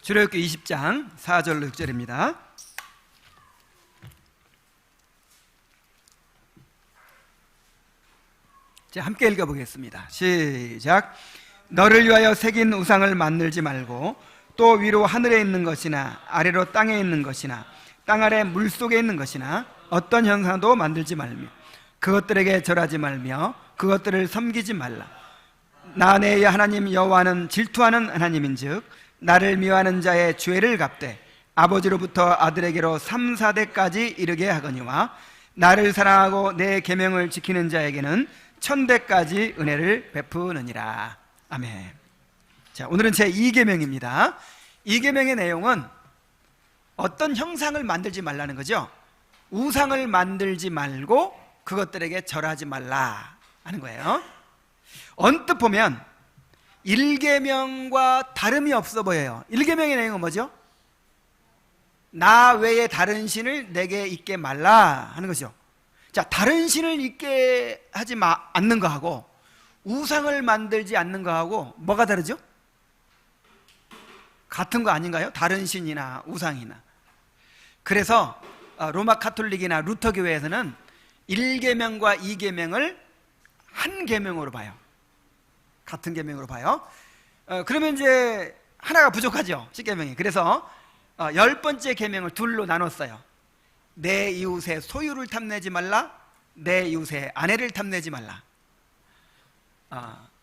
출애굽기 20장 4절로 6절입니다. 자, 함께 읽어보겠습니다. 시작. 너를 위하여 새긴 우상을 만들지 말고 또 위로 하늘에 있는 것이나 아래로 땅에 있는 것이나 땅 아래 물속에 있는 것이나 어떤 형상도 만들지 말며 그것들에게 절하지 말며 그것들을 섬기지 말라. 나 내 하나님 여호와는 질투하는 하나님인즉 나를 미워하는 자의 죄를 갚되 아버지로부터 아들에게로 3, 4대까지 이르게 하거니와 나를 사랑하고 내 계명을 지키는 자에게는 1000대까지 은혜를 베푸느니라. 아멘. 자, 오늘은 제 2계명입니다. 2계명의 내용은 어떤 형상을 만들지 말라는 거죠. 우상을 만들지 말고 그것들에게 절하지 말라 하는 거예요. 언뜻 보면 1계명과 다름이 없어 보여요. 1계명의 내용은 뭐죠? 나 외에 다른 신을 내게 있게 말라 하는 거죠. 자, 다른 신을 있게 하지 않는 거하고 우상을 만들지 않는 거하고 뭐가 다르죠? 같은 거 아닌가요? 다른 신이나 우상이나. 그래서 로마 카톨릭이나 루터 교회에서는 1계명과 2계명을 한 계명으로 봐요. 같은 계명으로 봐요. 그러면 이제 하나가 부족하죠, 10계명이. 그래서 10번째 계명을 둘로 나눴어요. 내 이웃의 소유를 탐내지 말라, 내 이웃의 아내를 탐내지 말라.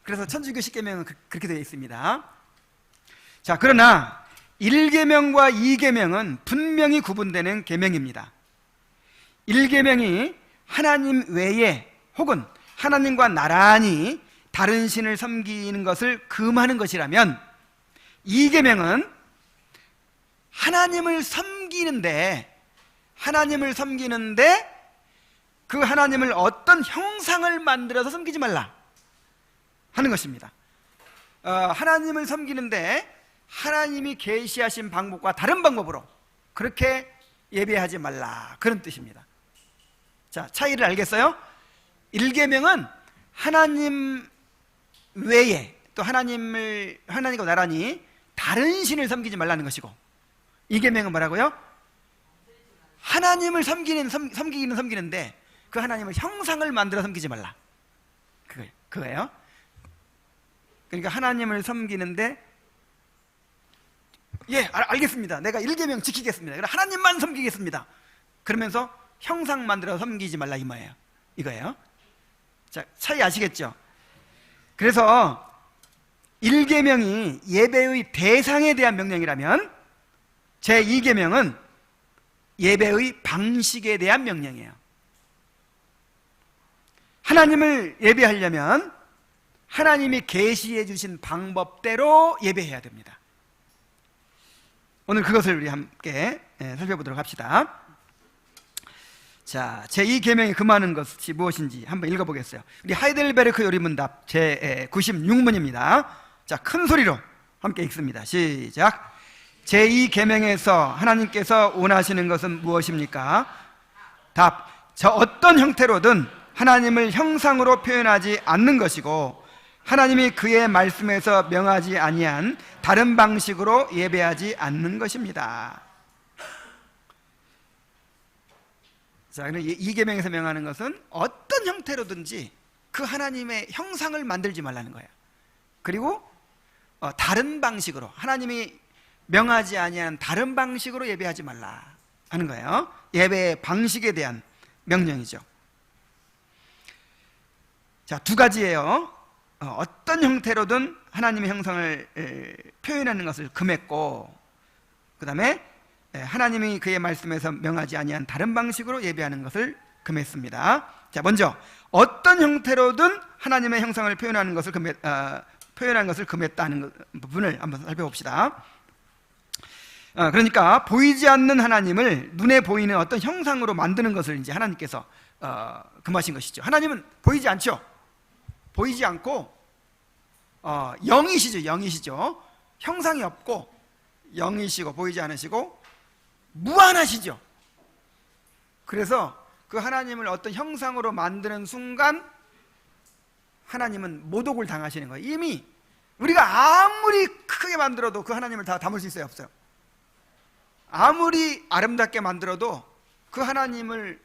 그래서 천주교 10계명은 그렇게 되어 있습니다. 자, 그러나 1계명과 2계명은 분명히 구분되는 계명입니다. 1계명이 하나님 외에 혹은 하나님과 나란히 다른 신을 섬기는 것을 금하는 것이라면 2계명은 하나님을 섬기는데 그 하나님을 어떤 형상을 만들어서 섬기지 말라 하는 것입니다. 하나님을 섬기는데 하나님이 계시하신 방법과 다른 방법으로 그렇게 예배하지 말라, 그런 뜻입니다. 자, 차이를 알겠어요? 1계명은 하나님 외에 또 하나님과 나란히 다른 신을 섬기지 말라는 것이고 2계명은 뭐라고요? 하나님을 섬기기는 섬기는데 그 하나님을 형상을 만들어 섬기지 말라, 그거예요. 그러니까 하나님을 섬기는데 알겠습니다, 내가 1계명 지키겠습니다, 그럼 하나님만 섬기겠습니다, 그러면서 형상 만들어 섬기지 말라 이거예요. 자, 차이 아시겠죠? 그래서 1계명이 예배의 대상에 대한 명령이라면 제2계명은 예배의 방식에 대한 명령이에요. 하나님을 예배하려면 하나님이 계시해 주신 방법대로 예배해야 됩니다. 오늘 그것을 우리 함께 살펴보도록 합시다. 자, 제2계명이 금하는 것이 무엇인지 한번 읽어보겠어요. 우리 하이델베르크 요리문답 제96문입니다. 자, 큰 소리로 함께 읽습니다. 시작. 제2계명에서 하나님께서 원하시는 것은 무엇입니까? 답. 저 어떤 형태로든 하나님을 형상으로 표현하지 않는 것이고 하나님이 그의 말씀에서 명하지 아니한 다른 방식으로 예배하지 않는 것입니다. 자, 그럼 2계명에서 명하는 것은 어떤 형태로든지 그 하나님의 형상을 만들지 말라는 거예요. 그리고 다른 방식으로, 하나님이 명하지 아니한 다른 방식으로 예배하지 말라 하는 거예요. 예배의 방식에 대한 명령이죠. 자, 두 가지예요. 어떤 형태로든 하나님의 형상을 표현하는 것을 금했고, 그 다음에 하나님이 그의 말씀에서 명하지 아니한 다른 방식으로 예배하는 것을 금했습니다. 자, 먼저 어떤 형태로든 하나님의 형상을 표현하는 것을 금했다는 부분을 한번 살펴봅시다. 그러니까 보이지 않는 하나님을 눈에 보이는 어떤 형상으로 만드는 것을 이제 하나님께서 금하신 것이죠. 하나님은 보이지 않죠. 보이지 않고 영이시죠. 형상이 없고 영이시고 보이지 않으시고 무한하시죠. 그래서 그 하나님을 어떤 형상으로 만드는 순간 하나님은 모독을 당하시는 거예요. 이미 우리가 아무리 크게 만들어도 그 하나님을 다 담을 수 있어요, 없어요? 아무리 아름답게 만들어도 그 하나님의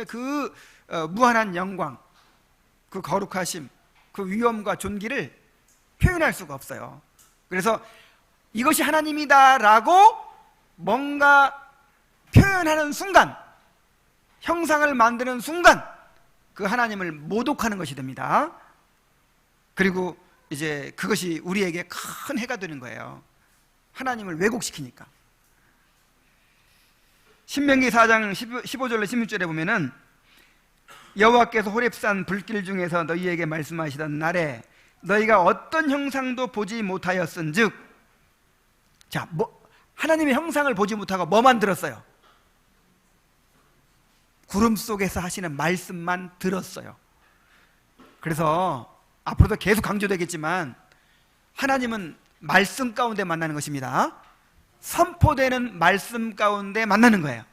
그 무한한 영광, 그 거룩하심, 그 위엄과 존귀를 표현할 수가 없어요. 그래서 이것이 하나님이다라고 뭔가 표현하는 순간, 형상을 만드는 순간 그 하나님을 모독하는 것이 됩니다. 그리고 이제 그것이 우리에게 큰 해가 되는 거예요. 하나님을 왜곡시키니까. 신명기 4장 15절로 16절에 보면은 여호와께서 호렙산 불길 중에서 너희에게 말씀하시던 날에 너희가 어떤 형상도 보지 못하였은즉, 자, 하나님의 형상을 보지 못하고 뭐 만들었어요? 구름 속에서 하시는 말씀만 들었어요. 그래서 앞으로도 계속 강조되겠지만 하나님은 말씀 가운데 만나는 것입니다. 선포되는 말씀 가운데 만나는 거예요.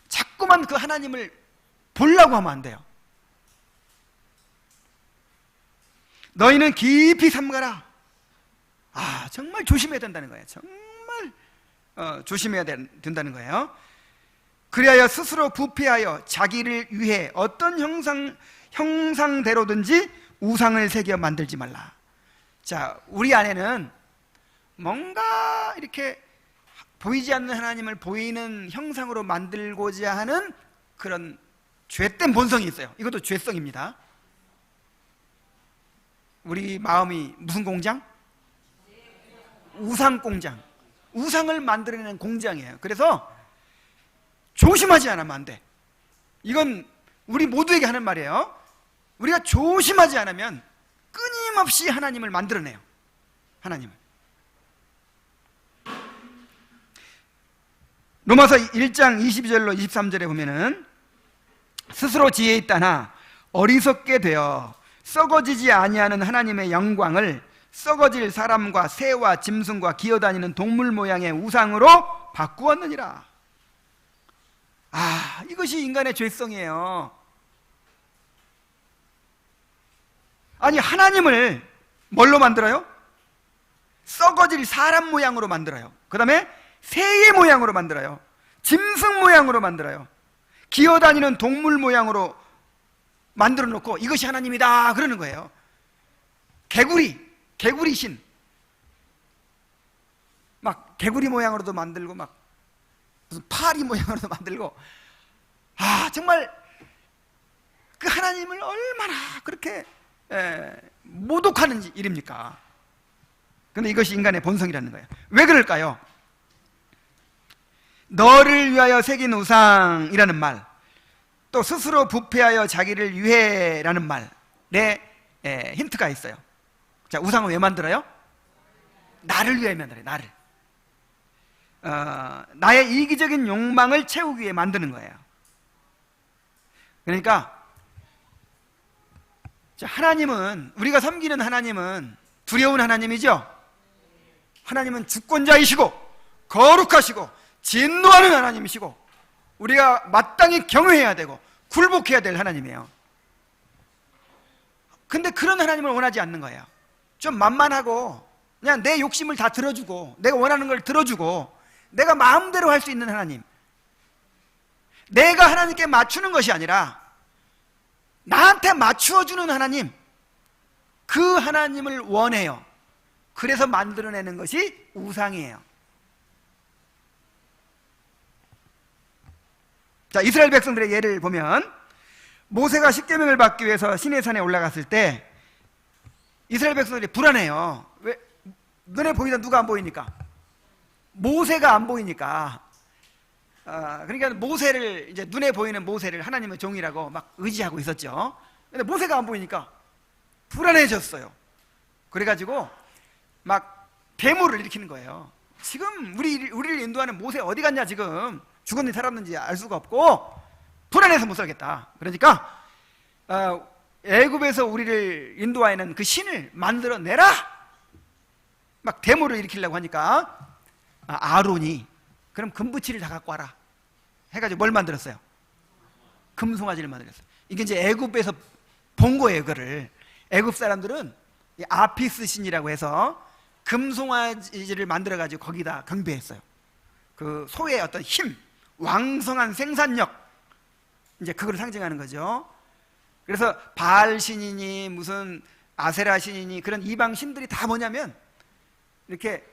자꾸만 그 하나님을 보려고 하면 안 돼요. 너희는 깊이 삼가라. 정말 조심해야 된다는 거예요. 정말 조심해야 된다는 거예요. 그리하여 스스로 부패하여 자기를 위해 어떤 형상대로든지 우상을 새겨 만들지 말라. 자, 우리 안에는 뭔가 이렇게 보이지 않는 하나님을 보이는 형상으로 만들고자 하는 그런 죄된 본성이 있어요. 이것도 죄성입니다. 우리 마음이 무슨 공장? 우상 공장. 우상을 만들어내는 공장이에요. 그래서 조심하지 않으면 안 돼. 이건 우리 모두에게 하는 말이에요. 우리가 조심하지 않으면 끊임없이 하나님을 만들어내요. 하나님을. 로마서 1장 22절로 23절에 보면은 스스로 지혜 있다나 어리석게 되어 썩어지지 아니하는 하나님의 영광을 썩어질 사람과 새와 짐승과 기어다니는 동물 모양의 우상으로 바꾸었느니라. 이것이 인간의 죄성이에요. 아니, 하나님을 뭘로 만들어요? 썩어질 사람 모양으로 만들어요. 그 다음에 새의 모양으로 만들어요. 짐승 모양으로 만들어요. 기어다니는 동물 모양으로 만들어 놓고 이것이 하나님이다 그러는 거예요. 개구리신. 막 개구리 모양으로도 만들고 막 무슨 파리 모양으로도 만들고, 정말 그 하나님을 얼마나 그렇게 모독하는 일입니까? 그런데 이것이 인간의 본성이라는 거예요. 왜 그럴까요? 너를 위하여 새긴 우상이라는 말, 또 스스로 부패하여 자기를 위해라는 말에 힌트가 있어요. 자, 우상은 왜 만들어요? 나를 위해 만들어요. 나를. 나의 이기적인 욕망을 채우기 위해 만드는 거예요. 그러니까 하나님은, 우리가 섬기는 하나님은 두려운 하나님이죠. 하나님은 주권자이시고 거룩하시고 진노하는 하나님이시고 우리가 마땅히 경외해야 되고 굴복해야 될 하나님이에요. 근데 그런 하나님을 원하지 않는 거예요. 좀 만만하고 그냥 내 욕심을 다 들어주고 내가 원하는 걸 들어주고 내가 마음대로 할 수 있는 하나님, 내가 하나님께 맞추는 것이 아니라 나한테 맞추어주는 하나님, 그 하나님을 원해요. 그래서 만들어내는 것이 우상이에요. 자, 이스라엘 백성들의 예를 보면 모세가 십계명을 받기 위해서 시내산에 올라갔을 때 이스라엘 백성들이 불안해요. 왜? 눈에 보이다 누가 안 보이니까? 모세가 안 보이니까. 그러니까 모세를, 이제 눈에 보이는 모세를 하나님의 종이라고 막 의지하고 있었죠. 근데 모세가 안 보이니까 불안해졌어요. 그래가지고 막 데모를 일으키는 거예요. 지금 우리를 인도하는 모세 어디 갔냐, 지금 죽었는지 살았는지 알 수가 없고 불안해서 못 살겠다. 그러니까 애굽에서 우리를 인도하는 그 신을 만들어내라, 막 데모를 일으키려고 하니까 아론이 그럼 금붙이를 다 갖고 와라 해가지고 뭘 만들었어요? 금송아지를 만들었어요. 이게 이제 애굽에서 본 거예요. 그거를 애굽 사람들은 이 아피스 신이라고 해서 금송아지를 만들어 가지고 거기다 경배했어요. 그 소의 어떤 힘, 왕성한 생산력, 이제 그걸 상징하는 거죠. 그래서 바알 신이니 무슨 아세라 신이니 그런 이방 신들이 다 뭐냐면 이렇게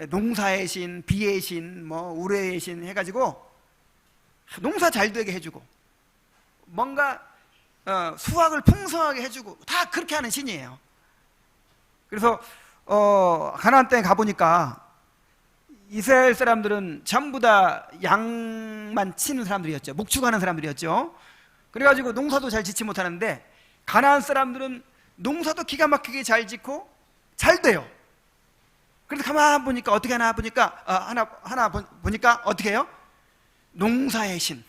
농사의 신, 비의 신, 뭐 우레의 신 해가지고 농사 잘 되게 해주고 뭔가 수확을 풍성하게 해주고 다 그렇게 하는 신이에요. 그래서 가나안 땅에 가보니까 이스라엘 사람들은 전부 다 양만 치는 사람들이었죠. 목축하는 사람들이었죠. 그래가지고 농사도 잘 짓지 못하는데 가나안 사람들은 농사도 기가 막히게 잘 짓고 잘 돼요. 그래서 가만 보니까 어떻게 하나 보니까 보니까 어떻게 해요? 농사의 신,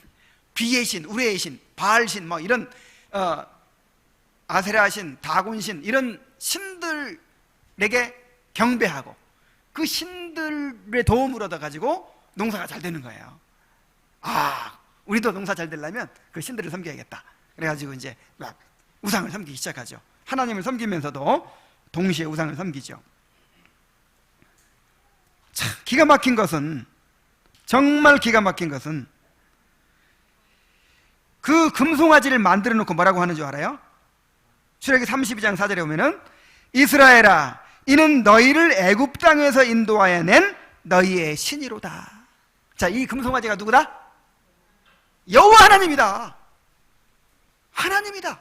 비의 신, 우레의 신, 바알 신, 뭐 이런 아세라 신, 다곤 신 이런 신들에게 경배하고 그 신들의 도움을 얻어 가지고 농사가 잘 되는 거예요. 아, 우리도 농사 잘 되려면 그 신들을 섬겨야겠다. 그래가지고 이제 막 우상을 섬기기 시작하죠. 하나님을 섬기면서도 동시에 우상을 섬기죠. 참 기가 막힌 것은, 정말 기가 막힌 것은 그 금송아지를 만들어 놓고 뭐라고 하는 줄 알아요? 출애기 32장 4절에 보면은 이스라엘아 이는 너희를 애굽 땅에서 인도하여 낸 너희의 신이로다. 자, 이 금송아지가 누구다? 여호와 하나님이다. 하나님이다.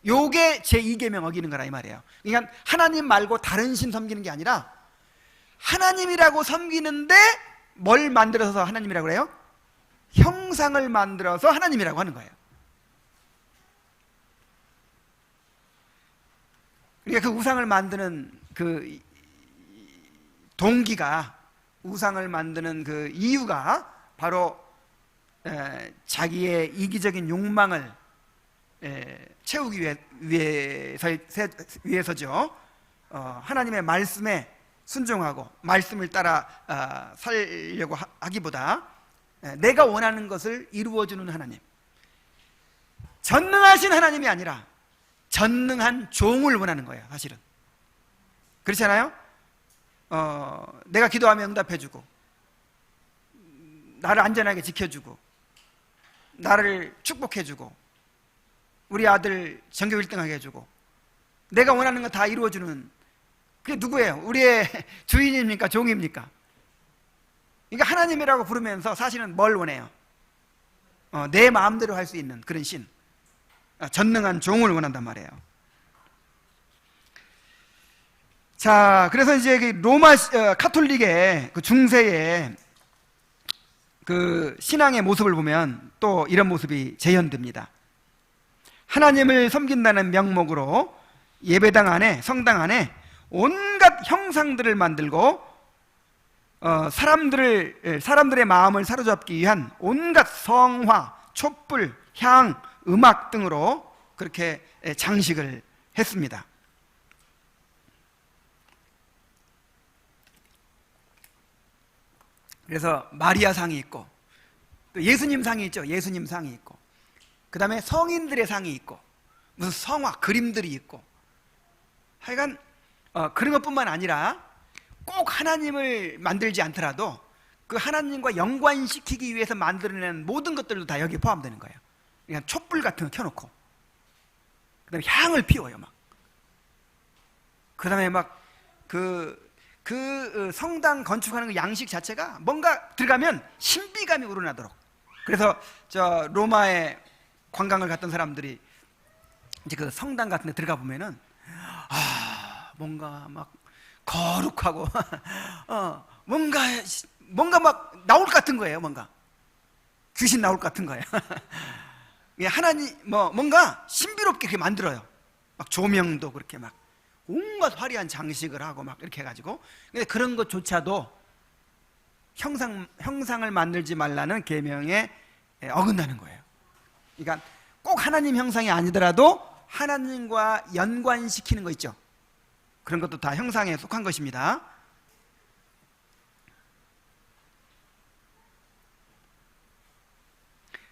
요게 제2계명 어기는 거라 이 말이에요. 그러니까 하나님 말고 다른 신 섬기는 게 아니라 하나님이라고 섬기는데 뭘 만들어서 하나님이라고 그래요? 형상을 만들어서 하나님이라고 하는 거예요. 그러니까 그 우상을 만드는 그 동기가, 우상을 만드는 그 이유가 바로 자기의 이기적인 욕망을 채우기 위해서죠. 하나님의 말씀에 순종하고 말씀을 따라 살려고 하기보다 내가 원하는 것을 이루어주는 하나님, 전능하신 하나님이 아니라 전능한 종을 원하는 거예요. 사실은 그렇잖아요. 내가 기도하면 응답해주고 나를 안전하게 지켜주고 나를 축복해주고 우리 아들 전교 1등하게 해주고 내가 원하는 거 다 이루어주는, 그게 누구예요? 우리의 주인입니까? 종입니까? 그러니까 하나님이라고 부르면서 사실은 뭘 원해요? 내 마음대로 할 수 있는 그런 신, 전능한 종을 원한단 말이에요. 자, 그래서 이제 그 로마 카톨릭의 그 중세의 그 신앙의 모습을 보면 또 이런 모습이 재현됩니다. 하나님을 섬긴다는 명목으로 예배당 안에, 성당 안에 온갖 형상들을 만들고 사람들의 마음을 사로잡기 위한 온갖 성화, 촛불, 향, 음악 등으로 그렇게 장식을 했습니다. 그래서 마리아 상이 있고 또 예수님 상이 있죠. 예수님 상이 있고 그 다음에 성인들의 상이 있고 무슨 성화, 그림들이 있고 하여간 그런 것뿐만 아니라 꼭 하나님을 만들지 않더라도 그 하나님과 연관시키기 위해서 만들어낸 모든 것들도 다 여기에 포함되는 거예요. 그냥 촛불 같은 거 켜놓고 그 다음에 향을 피워요. 막 그 다음에 막 그 성당 건축하는 그 양식 자체가 뭔가 들어가면 신비감이 우러나도록. 그래서 저 로마에 관광을 갔던 사람들이 이제 그 성당 같은 데 들어가 보면은 뭔가 막 거룩하고 뭔가 막 나올 것 같은 거예요. 뭔가 귀신 나올 것 같은 거예요. 하나님 뭔가 신비롭게 그렇게 만들어요. 막 조명도 그렇게 막 온갖 화려한 장식을 하고 막 이렇게 해가지고. 근데 그런 것조차도 형상을 만들지 말라는 계명에 어긋나는 거예요. 그러니까 꼭 하나님 형상이 아니더라도 하나님과 연관시키는 거 있죠. 그런 것도 다 형상에 속한 것입니다.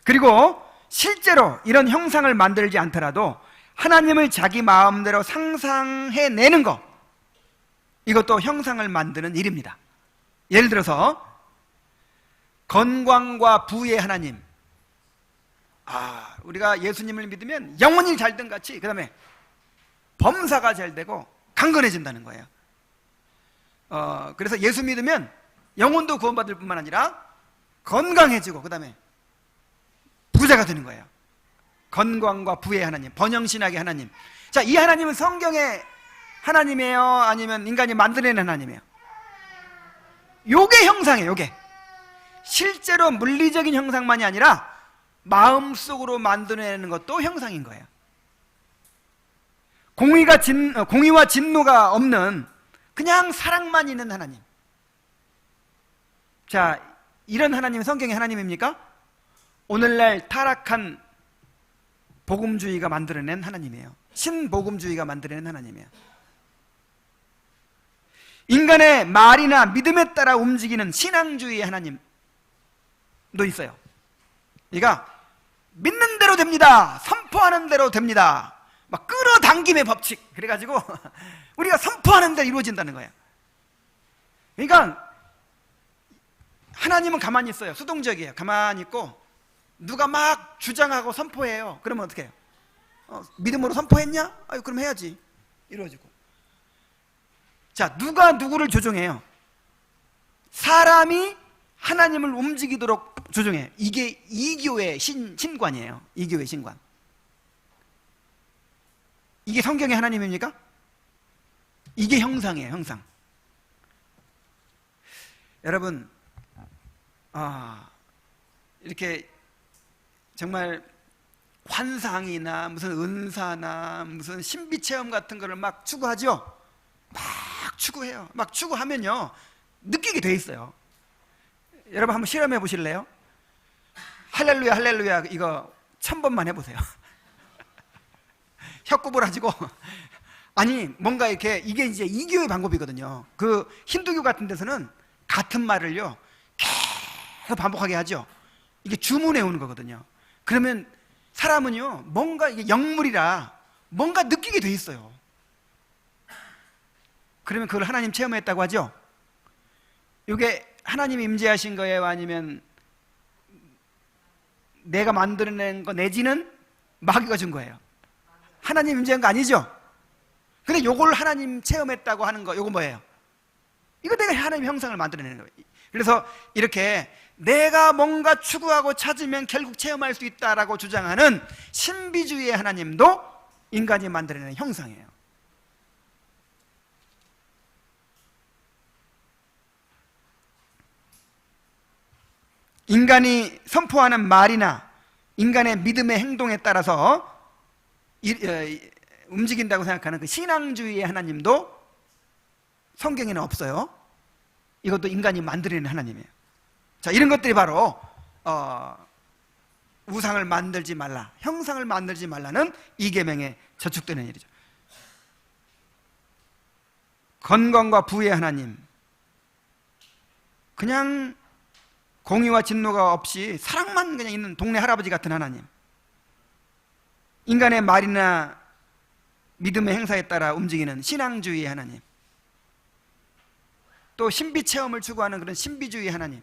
그리고 실제로 이런 형상을 만들지 않더라도 하나님을 자기 마음대로 상상해내는 것, 이것도 형상을 만드는 일입니다. 예를 들어서 건강과 부의 하나님, 우리가 예수님을 믿으면 영혼이 잘된 같이, 그 다음에 범사가 잘 되고 강건해진다는 거예요. 그래서 예수 믿으면 영혼도 구원받을 뿐만 아니라 건강해지고 그 다음에 부자가 되는 거예요. 건강과 부의 하나님, 번영신학의 하나님. 자, 이 하나님은 성경의 하나님이에요? 아니면 인간이 만들어낸 하나님이에요? 요게 형상이에요. 요게 실제로 물리적인 형상만이 아니라 마음속으로 만들어내는 것도 형상인 거예요. 공의와 진노가 없는 그냥 사랑만 있는 하나님. 자, 이런 하나님이 성경의 하나님입니까? 오늘날 타락한 복음주의가 만들어낸 하나님이에요. 신복음주의가 만들어낸 하나님이에요. 인간의 말이나 믿음에 따라 움직이는 신앙주의의 하나님도 있어요. 그러니까 믿는 대로 됩니다, 선포하는 대로 됩니다, 막 끌어당김의 법칙, 그래가지고 우리가 선포하는 대로 이루어진다는 거예요. 그러니까 하나님은 가만히 있어요. 수동적이에요. 가만히 있고 누가 막 주장하고 선포해요. 그러면 어떻게 해요? 믿음으로 선포했냐? 그럼 해야지. 이루어지고. 자, 누가 누구를 조종해요? 사람이 하나님을 움직이도록 조종해요. 이게 이교의 신관이에요. 이교의 신관. 이게 성경의 하나님입니까? 이게 형상이에요. 형상. 여러분, 이렇게 정말 환상이나 무슨 은사나 무슨 신비체험 같은 거를 막 추구하죠? 막 추구해요. 막 추구하면요, 느끼게 돼 있어요. 여러분 한번 실험해 보실래요? 할렐루야 할렐루야 이거 1000번만 해보세요. 혀 구부라지고. 아니, 뭔가 이렇게, 이게 이제 이교의 방법이거든요. 그 힌두교 같은 데서는 같은 말을요 계속 반복하게 하죠. 이게 주문해 오는 거거든요. 그러면 사람은요, 뭔가 이게 영물이라 뭔가 느끼게 돼 있어요. 그러면 그걸 하나님 체험했다고 하죠. 이게 하나님이 임재하신 거예요? 아니면 내가 만들어낸 거 내지는 마귀가 준 거예요? 하나님 임재한 거 아니죠? 근데 요걸 하나님 체험했다고 하는 거, 요거 뭐예요? 이거 내가 하나님 형상을 만들어내는 거예요. 그래서 이렇게 내가 뭔가 추구하고 찾으면 결국 체험할 수 있다라고 주장하는 신비주의의 하나님도 인간이 만들어내는 형상이에요. 인간이 선포하는 말이나 인간의 믿음의 행동에 따라서 움직인다고 생각하는 그 신앙주의의 하나님도 성경에는 없어요. 이것도 인간이 만들어내는 하나님이에요. 자, 이런 것들이 바로 우상을 만들지 말라, 형상을 만들지 말라는 이 계명에 저축되는 일이죠. 건강과 부의 하나님, 그냥 공의와 진노가 없이 사랑만 그냥 있는 동네 할아버지 같은 하나님, 인간의 말이나 믿음의 행사에 따라 움직이는 신앙주의의 하나님, 또 신비 체험을 추구하는 그런 신비주의 하나님.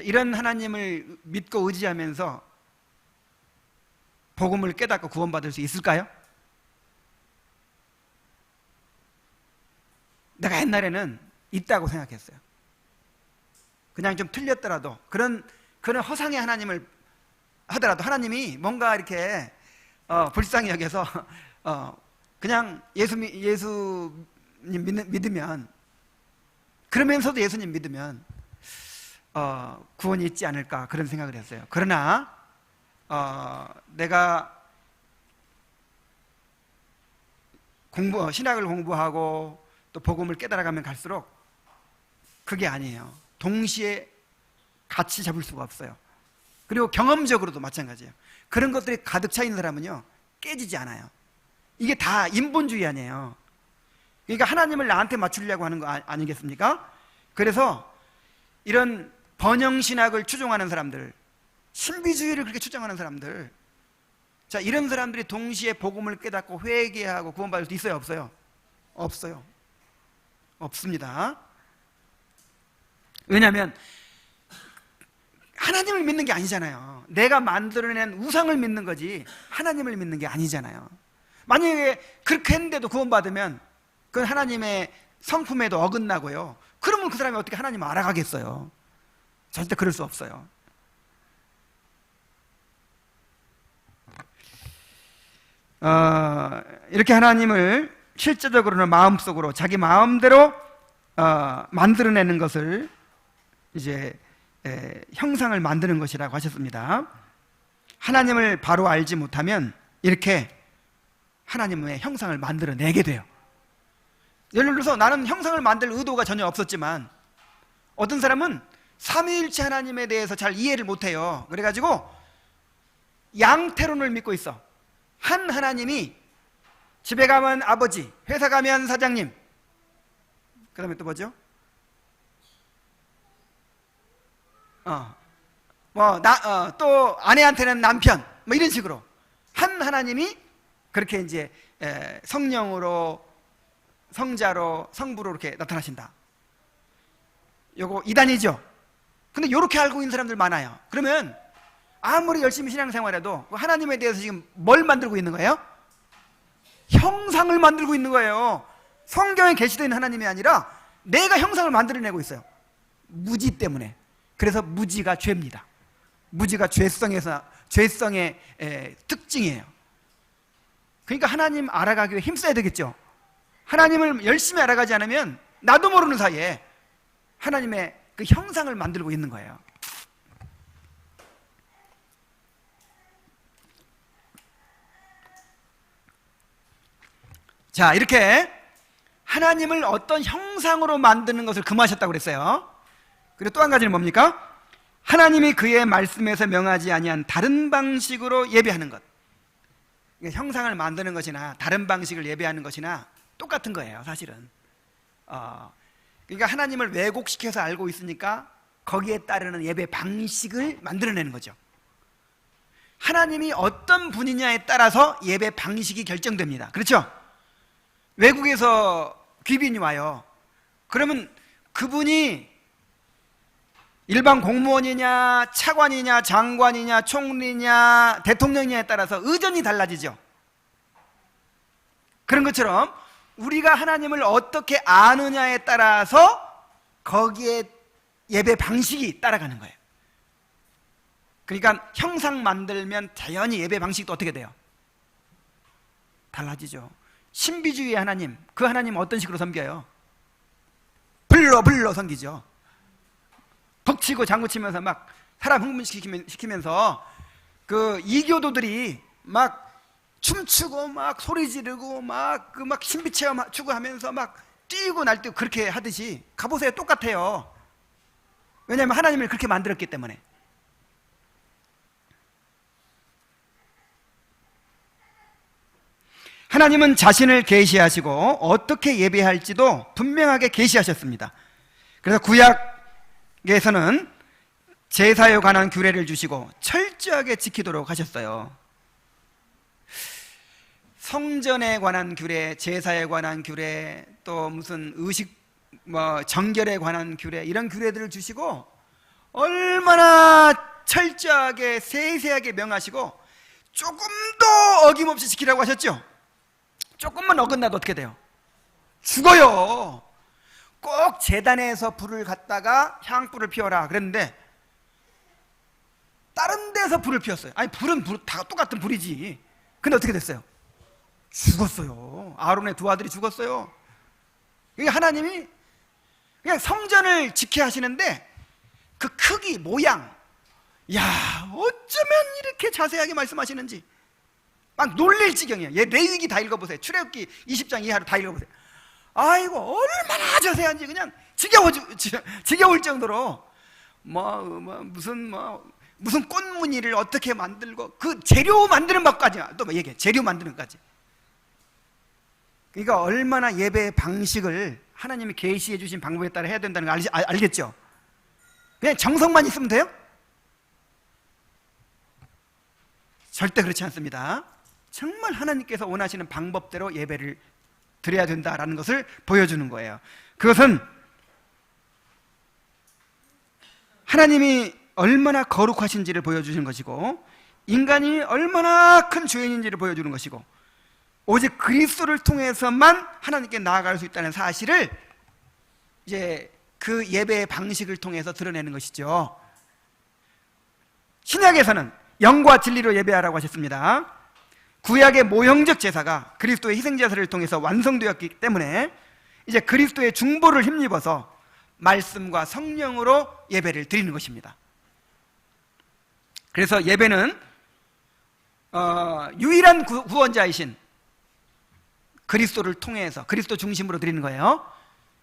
이런 하나님을 믿고 의지하면서 복음을 깨닫고 구원받을 수 있을까요? 내가 옛날에는 있다고 생각했어요. 그냥 좀 틀렸더라도, 그런 허상의 하나님을 하더라도 하나님이 뭔가 이렇게 불쌍히 여겨서 그냥 예수님 믿으면, 그러면서도 예수님 믿으면 구원이 있지 않을까, 그런 생각을 했어요. 그러나 내가 신학을 공부하고 또 복음을 깨달아가면 갈수록 그게 아니에요. 동시에 같이 잡을 수가 없어요. 그리고 경험적으로도 마찬가지예요. 그런 것들이 가득 차 있는 사람은요, 깨지지 않아요. 이게 다 인본주의 아니에요. 그러니까 하나님을 나한테 맞추려고 하는 거 아니겠습니까? 그래서 이런 번영신학을 추종하는 사람들, 신비주의를 그렇게 추종하는 사람들, 자, 이런 사람들이 동시에 복음을 깨닫고 회개하고 구원받을 수 있어요, 없어요? 없어요. 없습니다. 왜냐하면 하나님을 믿는 게 아니잖아요. 내가 만들어낸 우상을 믿는 거지 하나님을 믿는 게 아니잖아요. 만약에 그렇게 했는데도 구원받으면 그건 하나님의 성품에도 어긋나고요. 그러면 그 사람이 어떻게 하나님을 알아가겠어요? 절대 그럴 수 없어요. 이렇게 하나님을 실제적으로는 마음속으로 자기 마음대로 만들어내는 것을 이제 형상을 만드는 것이라고 하셨습니다. 하나님을 바로 알지 못하면 이렇게 하나님의 형상을 만들어내게 돼요. 예를 들어서 나는 형상을 만들 의도가 전혀 없었지만 어떤 사람은 삼위일체 하나님에 대해서 잘 이해를 못해요. 그래가지고 양태론을 믿고 있어. 한 하나님이 집에 가면 아버지, 회사 가면 사장님, 그 다음에 또 뭐죠? 또 아내한테는 남편, 뭐 이런 식으로 한 하나님이 그렇게 이제 성령으로, 성자로, 성부로 이렇게 나타나신다. 요거 이단이죠. 근데 요렇게 알고 있는 사람들 많아요. 그러면 아무리 열심히 신앙생활해도 하나님에 대해서 지금 뭘 만들고 있는 거예요? 형상을 만들고 있는 거예요. 성경에 게시되어 있는 하나님이 아니라 내가 형상을 만들어내고 있어요. 무지 때문에. 그래서 무지가 죄입니다. 무지가 죄성의 특징이에요. 그러니까 하나님 알아가기 위해 힘써야 되겠죠. 하나님을 열심히 알아가지 않으면 나도 모르는 사이에 하나님의 그 형상을 만들고 있는 거예요. 자, 이렇게 하나님을 어떤 형상으로 만드는 것을 금하셨다고 그랬어요. 그리고 또 한 가지는 뭡니까? 하나님이 그의 말씀에서 명하지 아니한 다른 방식으로 예배하는 것. 형상을 만드는 것이나 다른 방식을 예배하는 것이나 똑같은 거예요, 사실은. 그러니까 하나님을 왜곡시켜서 알고 있으니까 거기에 따르는 예배 방식을 만들어내는 거죠. 하나님이 어떤 분이냐에 따라서 예배 방식이 결정됩니다. 그렇죠? 외국에서 귀빈이 와요. 그러면 그분이 일반 공무원이냐, 차관이냐, 장관이냐, 총리냐, 대통령이냐에 따라서 의전이 달라지죠. 그런 것처럼 우리가 하나님을 어떻게 아느냐에 따라서 거기에 예배 방식이 따라가는 거예요. 그러니까 형상 만들면 자연히 예배 방식도 어떻게 돼요? 달라지죠. 신비주의의 하나님, 그 하나님 어떤 식으로 섬겨요? 불러 섬기죠. 벅치고 장구치면서 막 사람 흥분시키면서 그 이교도들이 막 춤추고 막 소리 지르고 막 신비 체험 추구하면서 막 뛰고 날뛰고 그렇게 하듯이 가보세요. 똑같아요. 왜냐하면 하나님을 그렇게 만들었기 때문에. 하나님은 자신을 계시하시고 어떻게 예배할지도 분명하게 계시하셨습니다. 그래서 구약에서는 제사에 관한 규례를 주시고 철저하게 지키도록 하셨어요. 성전에 관한 규례, 제사에 관한 규례, 또 무슨 의식, 정결에 관한 규례, 이런 규례들을 주시고 얼마나 철저하게 세세하게 명하시고 조금도 어김없이 지키라고 하셨죠. 조금만 어긋나도 어떻게 돼요? 죽어요. 꼭 제단에서 불을 갖다가 향불을 피워라 그랬는데 다른 데서 불을 피웠어요. 아니 불은 다 똑같은 불이지. 근데 어떻게 됐어요? 죽었어요. 아론의 두 아들이 죽었어요. 그러니까 하나님이 그냥 성전을 지켜야 하시는데 그 크기, 모양, 야 어쩌면 이렇게 자세하게 말씀하시는지 막 놀릴 지경이에요. 레위기 다 읽어보세요. 출애굽기 20장 이하로 다 읽어보세요. 아이고 얼마나 자세한지 그냥 지겨울 정도로 무슨 꽃무늬를 어떻게 만들고 그 재료 만드는 법까지 또 얘기해. 재료 만드는 것까지. 그러니까 얼마나 예배 방식을 하나님이 계시해 주신 방법에 따라 해야 된다는 걸 알겠죠? 그냥 정성만 있으면 돼요? 절대 그렇지 않습니다. 정말 하나님께서 원하시는 방법대로 예배를 드려야 된다라는 것을 보여주는 거예요. 그것은 하나님이 얼마나 거룩하신지를 보여주시는 것이고, 인간이 얼마나 큰 죄인인지를 보여주는 것이고, 오직 그리스도를 통해서만 하나님께 나아갈 수 있다는 사실을 이제 그 예배의 방식을 통해서 드러내는 것이죠. 신약에서는 영과 진리로 예배하라고 하셨습니다. 구약의 모형적 제사가 그리스도의 희생제사를 통해서 완성되었기 때문에 이제 그리스도의 중보를 힘입어서 말씀과 성령으로 예배를 드리는 것입니다. 그래서 예배는 유일한 구원자이신 그리스도를 통해서 그리스도 중심으로 드리는 거예요.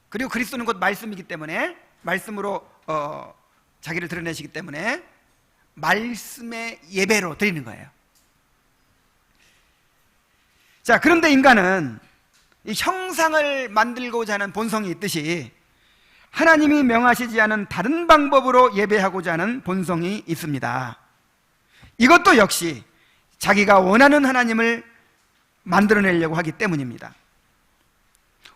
그리고 그리스도는 곧 말씀이기 때문에 말씀으로 자기를 드러내시기 때문에 말씀의 예배로 드리는 거예요. 자, 그런데 인간은 이 형상을 만들고자 하는 본성이 있듯이 하나님이 명하시지 않은 다른 방법으로 예배하고자 하는 본성이 있습니다. 이것도 역시 자기가 원하는 하나님을 만들어내려고 하기 때문입니다.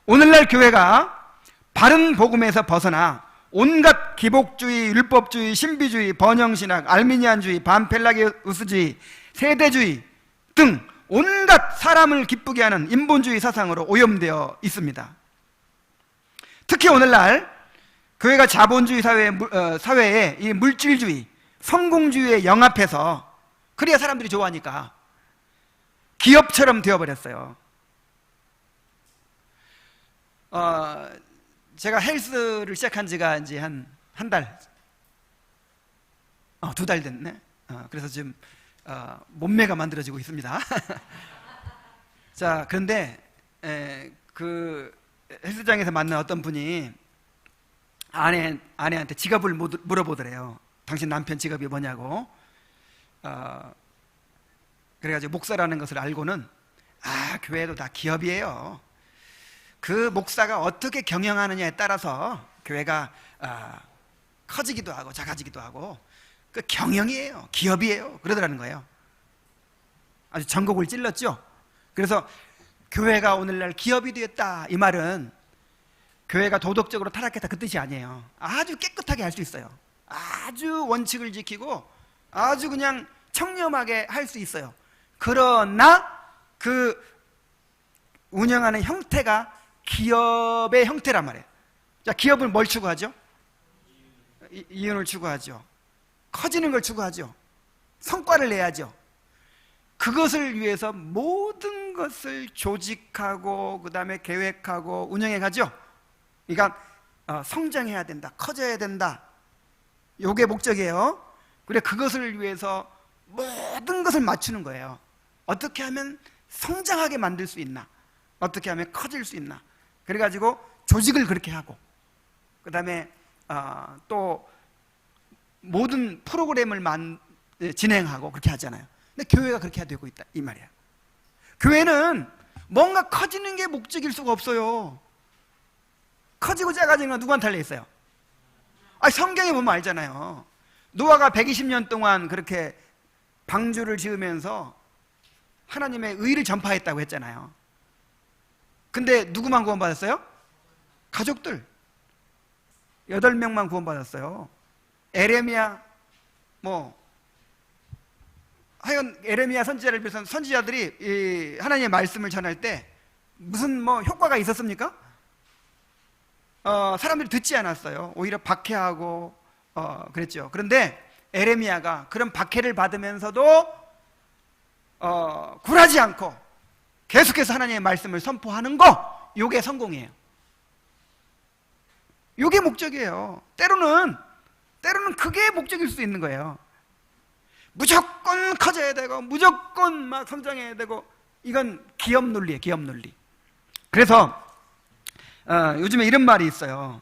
오늘날 교회가 바른 복음에서 벗어나 온갖 기복주의, 율법주의, 신비주의, 번영신학, 알미니안주의, 반펠라기우스주의, 세대주의 등 온갖 사람을 기쁘게 하는 인본주의 사상으로 오염되어 있습니다. 특히 오늘날 교회가 자본주의 사회에 이 물질주의, 성공주의에 영합해서, 그래야 사람들이 좋아하니까 기업처럼 되어버렸어요. 제가 헬스를 시작한 지가 이제 한 달, 2달 됐네. 그래서 지금 몸매가 만들어지고 있습니다. 자, 그런데 그 헬스장에서 만난 어떤 분이 아내한테 직업을 물어보더래요. 당신 남편 직업이 뭐냐고. 그래가지고 목사라는 것을 알고는, 교회도 다 기업이에요. 그 목사가 어떻게 경영하느냐에 따라서 교회가 커지기도 하고 작아지기도 하고, 그 경영이에요, 기업이에요, 그러더라는 거예요. 아주 전곡을 찔렀죠. 그래서 교회가 오늘날 기업이 되었다, 이 말은 교회가 도덕적으로 타락했다, 그 뜻이 아니에요. 아주 깨끗하게 할 수 있어요. 아주 원칙을 지키고 아주 그냥 청렴하게 할 수 있어요. 그러나 그 운영하는 형태가 기업의 형태란 말이에요. 자, 기업을 뭘 추구하죠? 이윤을 추구하죠. 커지는 걸 추구하죠. 성과를 내야죠. 그것을 위해서 모든 것을 조직하고 그 다음에 계획하고 운영해 가죠. 그러니까 성장해야 된다, 커져야 된다, 이게 목적이에요. 그래, 그것을 위해서 모든 것을 맞추는 거예요. 어떻게 하면 성장하게 만들 수 있나, 어떻게 하면 커질 수 있나, 그래가지고 조직을 그렇게 하고, 그 다음에 또 모든 프로그램을 진행하고 그렇게 하잖아요. 근데 교회가 그렇게 되고 있다, 이 말이야. 교회는 뭔가 커지는 게 목적일 수가 없어요. 커지고 작아지는 건 누구한테 달려 있어요? 성경에 보면 알잖아요. 노아가 120년 동안 그렇게 방주를 지으면서 하나님의 의를 전파했다고 했잖아요. 근데 누구만 구원받았어요? 가족들 8명만 구원받았어요. 에레미야, 하여간 에레미야 선지자를 비롯한 선지자들이 하나님의 말씀을 전할 때 무슨 효과가 있었습니까? 사람들이 듣지 않았어요. 오히려 박해하고 그랬죠. 그런데 에레미야가 그런 박해를 받으면서도 굴하지 않고 계속해서 하나님의 말씀을 선포하는 거, 요게 성공이에요. 요게 목적이에요. 때로는 그게 목적일 수 있는 거예요. 무조건 커져야 되고 무조건 막 성장해야 되고, 이건 기업 논리예요, 기업 논리. 그래서 요즘에 이런 말이 있어요.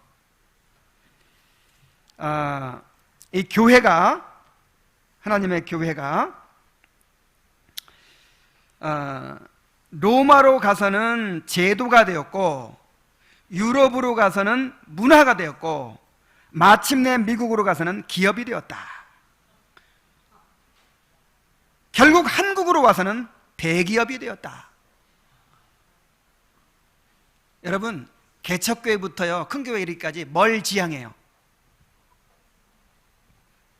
이 교회가, 하나님의 교회가 로마로 가서는 제도가 되었고, 유럽으로 가서는 문화가 되었고, 마침내 미국으로 가서는 기업이 되었다. 결국 한국으로 와서는 대기업이 되었다. 여러분, 개척교회부터요 큰 교회 이르기까지 뭘 지향해요?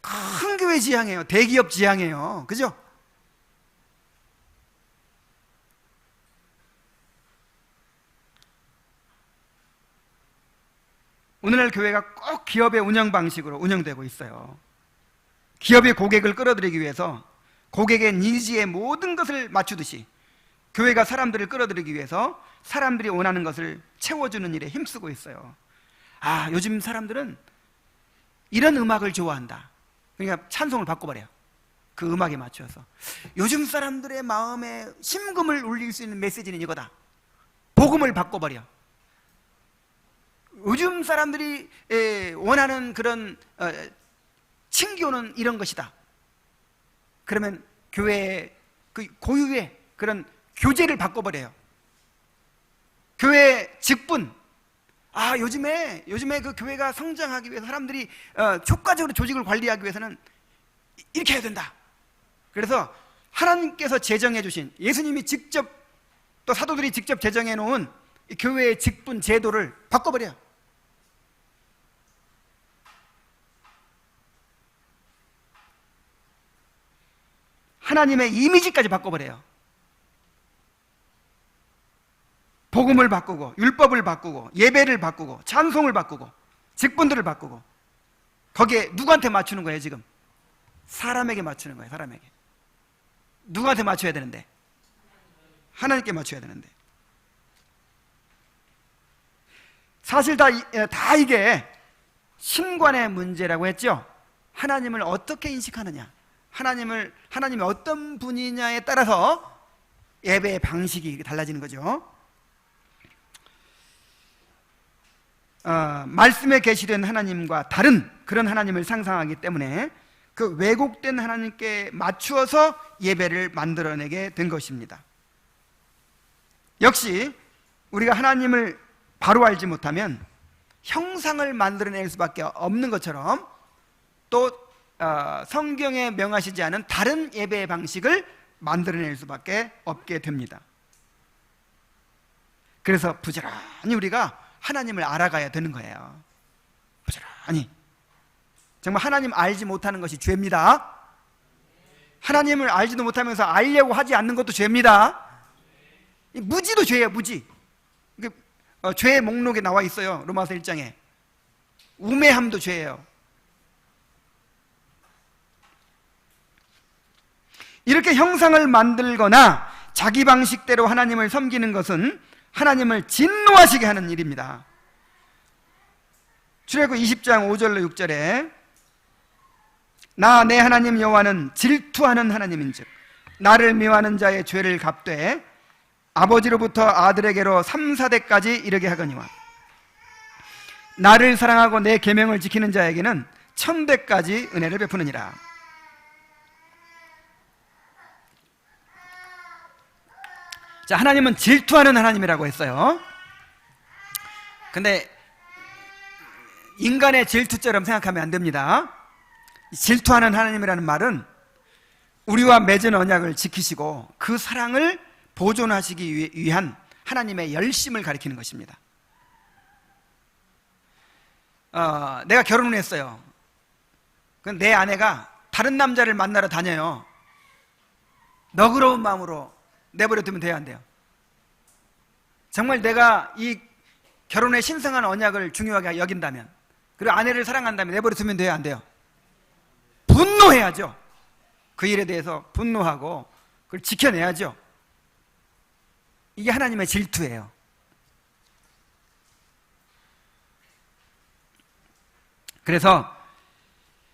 큰 교회 지향해요. 대기업 지향해요. 그죠? 오늘날 교회가 꼭 기업의 운영 방식으로 운영되고 있어요. 기업의 고객을 끌어들이기 위해서 고객의 니즈에 모든 것을 맞추듯이 교회가 사람들을 끌어들이기 위해서 사람들이 원하는 것을 채워주는 일에 힘쓰고 있어요. 아, 요즘 사람들은 이런 음악을 좋아한다. 그러니까 찬송을 바꿔버려요. 그 음악에 맞춰서. 요즘 사람들의 마음에 심금을 울릴 수 있는 메시지는 이거다. 복음을 바꿔버려. 요즘 사람들이 원하는 그런 친교는 이런 것이다. 그러면 교회의 그 고유의 그런 교제를 바꿔버려요. 교회 직분. 아, 요즘에 그 교회가 성장하기 위해서 사람들이 효과적으로 조직을 관리하기 위해서는 이렇게 해야 된다. 그래서 하나님께서 제정해 주신, 예수님이 직접 또 사도들이 직접 제정해 놓은 이 교회의 직분 제도를 바꿔버려요. 하나님의 이미지까지 바꿔버려요. 복음을 바꾸고, 율법을 바꾸고, 예배를 바꾸고, 찬송을 바꾸고, 직분들을 바꾸고. 거기에 누구한테 맞추는 거예요 지금? 사람에게 맞추는 거예요. 사람에게. 누구한테 맞춰야 되는데? 하나님께 맞춰야 되는데. 사실 다 이게 신관의 문제라고 했죠. 하나님을 어떻게 인식하느냐, 하나님이 어떤 분이냐에 따라서 예배의 방식이 달라지는 거죠. 말씀에 계시된 하나님과 다른 그런 하나님을 상상하기 때문에 그 왜곡된 하나님께 맞추어서 예배를 만들어내게 된 것입니다. 역시 우리가 하나님을 바로 알지 못하면 형상을 만들어낼 수밖에 없는 것처럼 또 성경에 명하시지 않은 다른 예배의 방식을 만들어낼 수밖에 없게 됩니다. 그래서 부지런히 우리가 하나님을 알아가야 되는 거예요. 부지런히. 정말 하나님 알지 못하는 것이 죄입니다. 하나님을 알지도 못하면서 알려고 하지 않는 것도 죄입니다. 무지도 죄예요. 무지. 죄의 목록에 나와 있어요. 로마서 1장에. 우매함도 죄예요. 이렇게 형상을 만들거나 자기 방식대로 하나님을 섬기는 것은 하나님을 진노하시게 하는 일입니다. 출애굽 20장 5절로 6절에 나 내 하나님 여호와는 질투하는 하나님인즉 나를 미워하는 자의 죄를 갚되 아버지로부터 아들에게로 3, 4대까지 이르게 하거니와 나를 사랑하고 내 계명을 지키는 자에게는 1000대까지 은혜를 베푸느니라. 자, 하나님은 질투하는 하나님이라고 했어요. 근데 인간의 질투처럼 생각하면 안 됩니다. 질투하는 하나님이라는 말은 우리와 맺은 언약을 지키시고 그 사랑을 보존하시기 위한 하나님의 열심을 가리키는 것입니다. 내가 결혼을 했어요. 내 아내가 다른 남자를 만나러 다녀요. 너그러운 마음으로 내버려두면 돼요, 안 돼요? 정말 내가 이 결혼의 신성한 언약을 중요하게 여긴다면, 그리고 아내를 사랑한다면 내버려두면 돼요, 안 돼요? 분노해야죠. 그 일에 대해서 분노하고 그걸 지켜내야죠. 이게 하나님의 질투예요. 그래서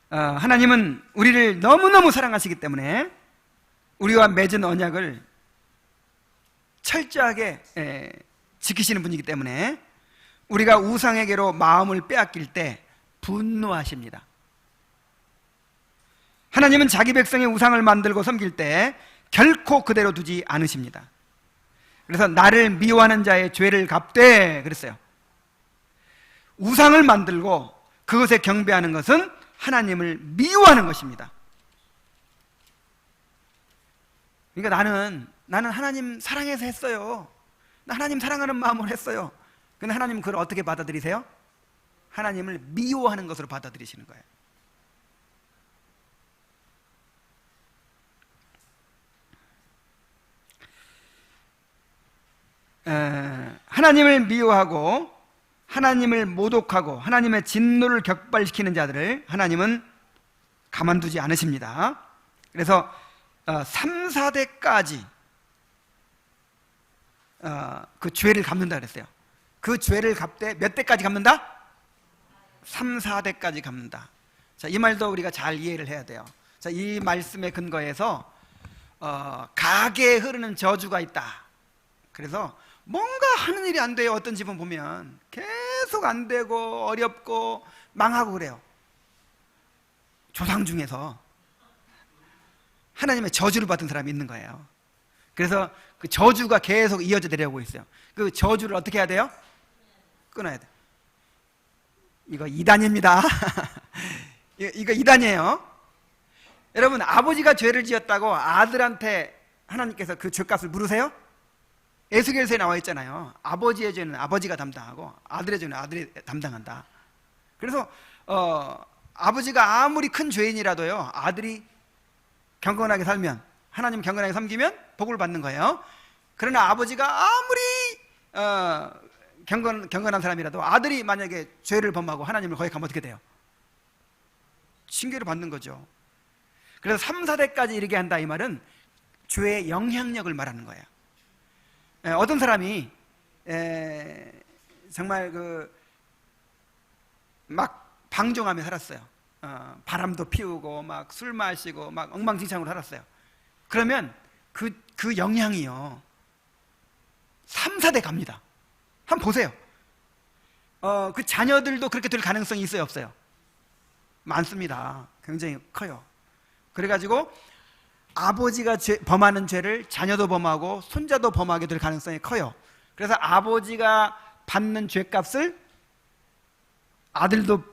하나님은 우리를 너무너무 사랑하시기 때문에 우리와 맺은 언약을 철저하게 지키시는 분이기 때문에 우리가 우상에게로 마음을 빼앗길 때 분노하십니다. 하나님은 자기 백성의 우상을 만들고 섬길 때 결코 그대로 두지 않으십니다. 그래서 나를 미워하는 자의 죄를 갚되 그랬어요. 우상을 만들고 그것에 경배하는 것은 하나님을 미워하는 것입니다. 그러니까 나는 하나님 사랑해서 했어요. 나 하나님 사랑하는 마음으로 했어요. 근데 하나님은 그걸 어떻게 받아들이세요? 하나님을 미워하는 것으로 받아들이시는 거예요. 하나님을 미워하고 하나님을 모독하고 하나님의 진노를 격발시키는 자들을 하나님은 가만두지 않으십니다. 그래서 3, 4대까지 그 죄를 갚는다 그랬어요. 그 죄를 갚되 몇 대까지 갚는다? 3, 4대까지 갚는다. 자, 이 말도 우리가 잘 이해를 해야 돼요. 자, 이 말씀에 근거해서 가게에 흐르는 저주가 있다. 그래서 뭔가 하는 일이 안 돼요. 어떤 집은 보면 계속 안 되고 어렵고 망하고 그래요. 조상 중에서 하나님의 저주를 받은 사람이 있는 거예요. 그래서 그 저주가 계속 이어져 내려오고 있어요. 그 저주를 어떻게 해야 돼요? 끊어야 돼요. 이거 이단입니다. 이거 이단이에요. 여러분, 아버지가 죄를 지었다고 아들한테 하나님께서 그 죄값을 물으세요? 에스겔서에 나와 있잖아요. 아버지의 죄는 아버지가 담당하고 아들의 죄는 아들이 담당한다. 그래서 아버지가 아무리 큰 죄인이라도요, 아들이 경건하게 살면, 하나님 경건하게 섬기면 복을 받는 거예요. 그러나 아버지가 아무리 경건한 사람이라도 아들이 만약에 죄를 범하고 하나님을 거역하면 어떻게 돼요? 징계를 받는 거죠. 그래서 3, 4대까지 이르게 한다, 이 말은 죄의 영향력을 말하는 거예요. 어떤 사람이 정말 막 방종하며 살았어요. 바람도 피우고 막 술 마시고 막 엉망진창으로 살았어요. 그러면 그 영향이요 3, 4대 갑니다. 한번 보세요. 그 자녀들도 그렇게 될 가능성이 있어요, 없어요? 많습니다. 굉장히 커요. 그래가지고 아버지가 범하는 죄를 자녀도 범하고 손자도 범하게 될 가능성이 커요. 그래서 아버지가 받는 죄값을 아들도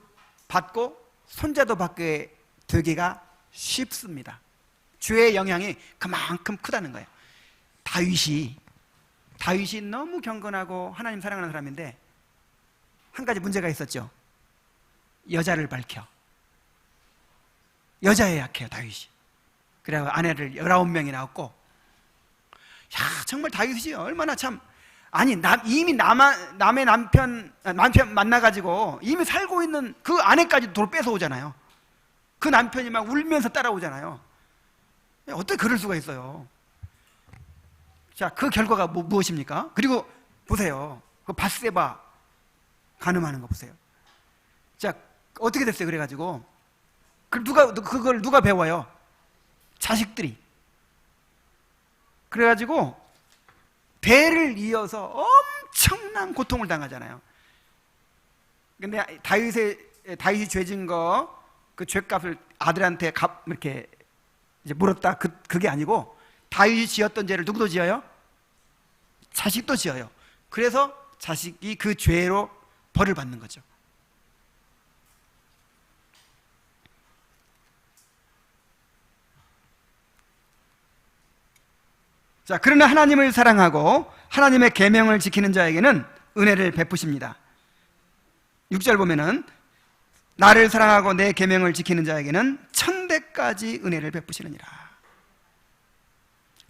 받고 손자도 받게 되기가 쉽습니다. 죄의 영향이 그만큼 크다는 거예요. 다윗이 너무 경건하고 하나님 사랑하는 사람인데 한 가지 문제가 있었죠. 여자를 밝혀. 여자에 약해요, 다윗이. 그래서 아내를 19명이 낳았고, 야, 정말 다윗이 얼마나 참, 아니, 이미 남의 남편 만나가지고 이미 살고 있는 그 아내까지 돌 뺏어오잖아요. 그 남편이 막 울면서 따라오잖아요. 어떻게 그럴 수가 있어요? 자, 그 결과가 무엇입니까? 그리고 보세요. 그 밧세바 간음하는 거 보세요. 자, 어떻게 됐어요? 그래가지고 그걸 누가 배워요? 자식들이. 그래가지고 대를 이어서 엄청난 고통을 당하잖아요. 근데 다윗이 죄진 거 그 죄값을 아들한테 이렇게 이제 물었다. 그게 아니고 다윗이 지었던 죄를 누구도 지어요? 자식도 지어요. 그래서 자식이 그 죄로 벌을 받는 거죠. 자, 그러나 하나님을 사랑하고 하나님의 계명을 지키는 자에게는 은혜를 베푸십니다. 6절 보면은 나를 사랑하고 내 계명을 지키는 자에게는 1000대까지 은혜를 베푸시느니라.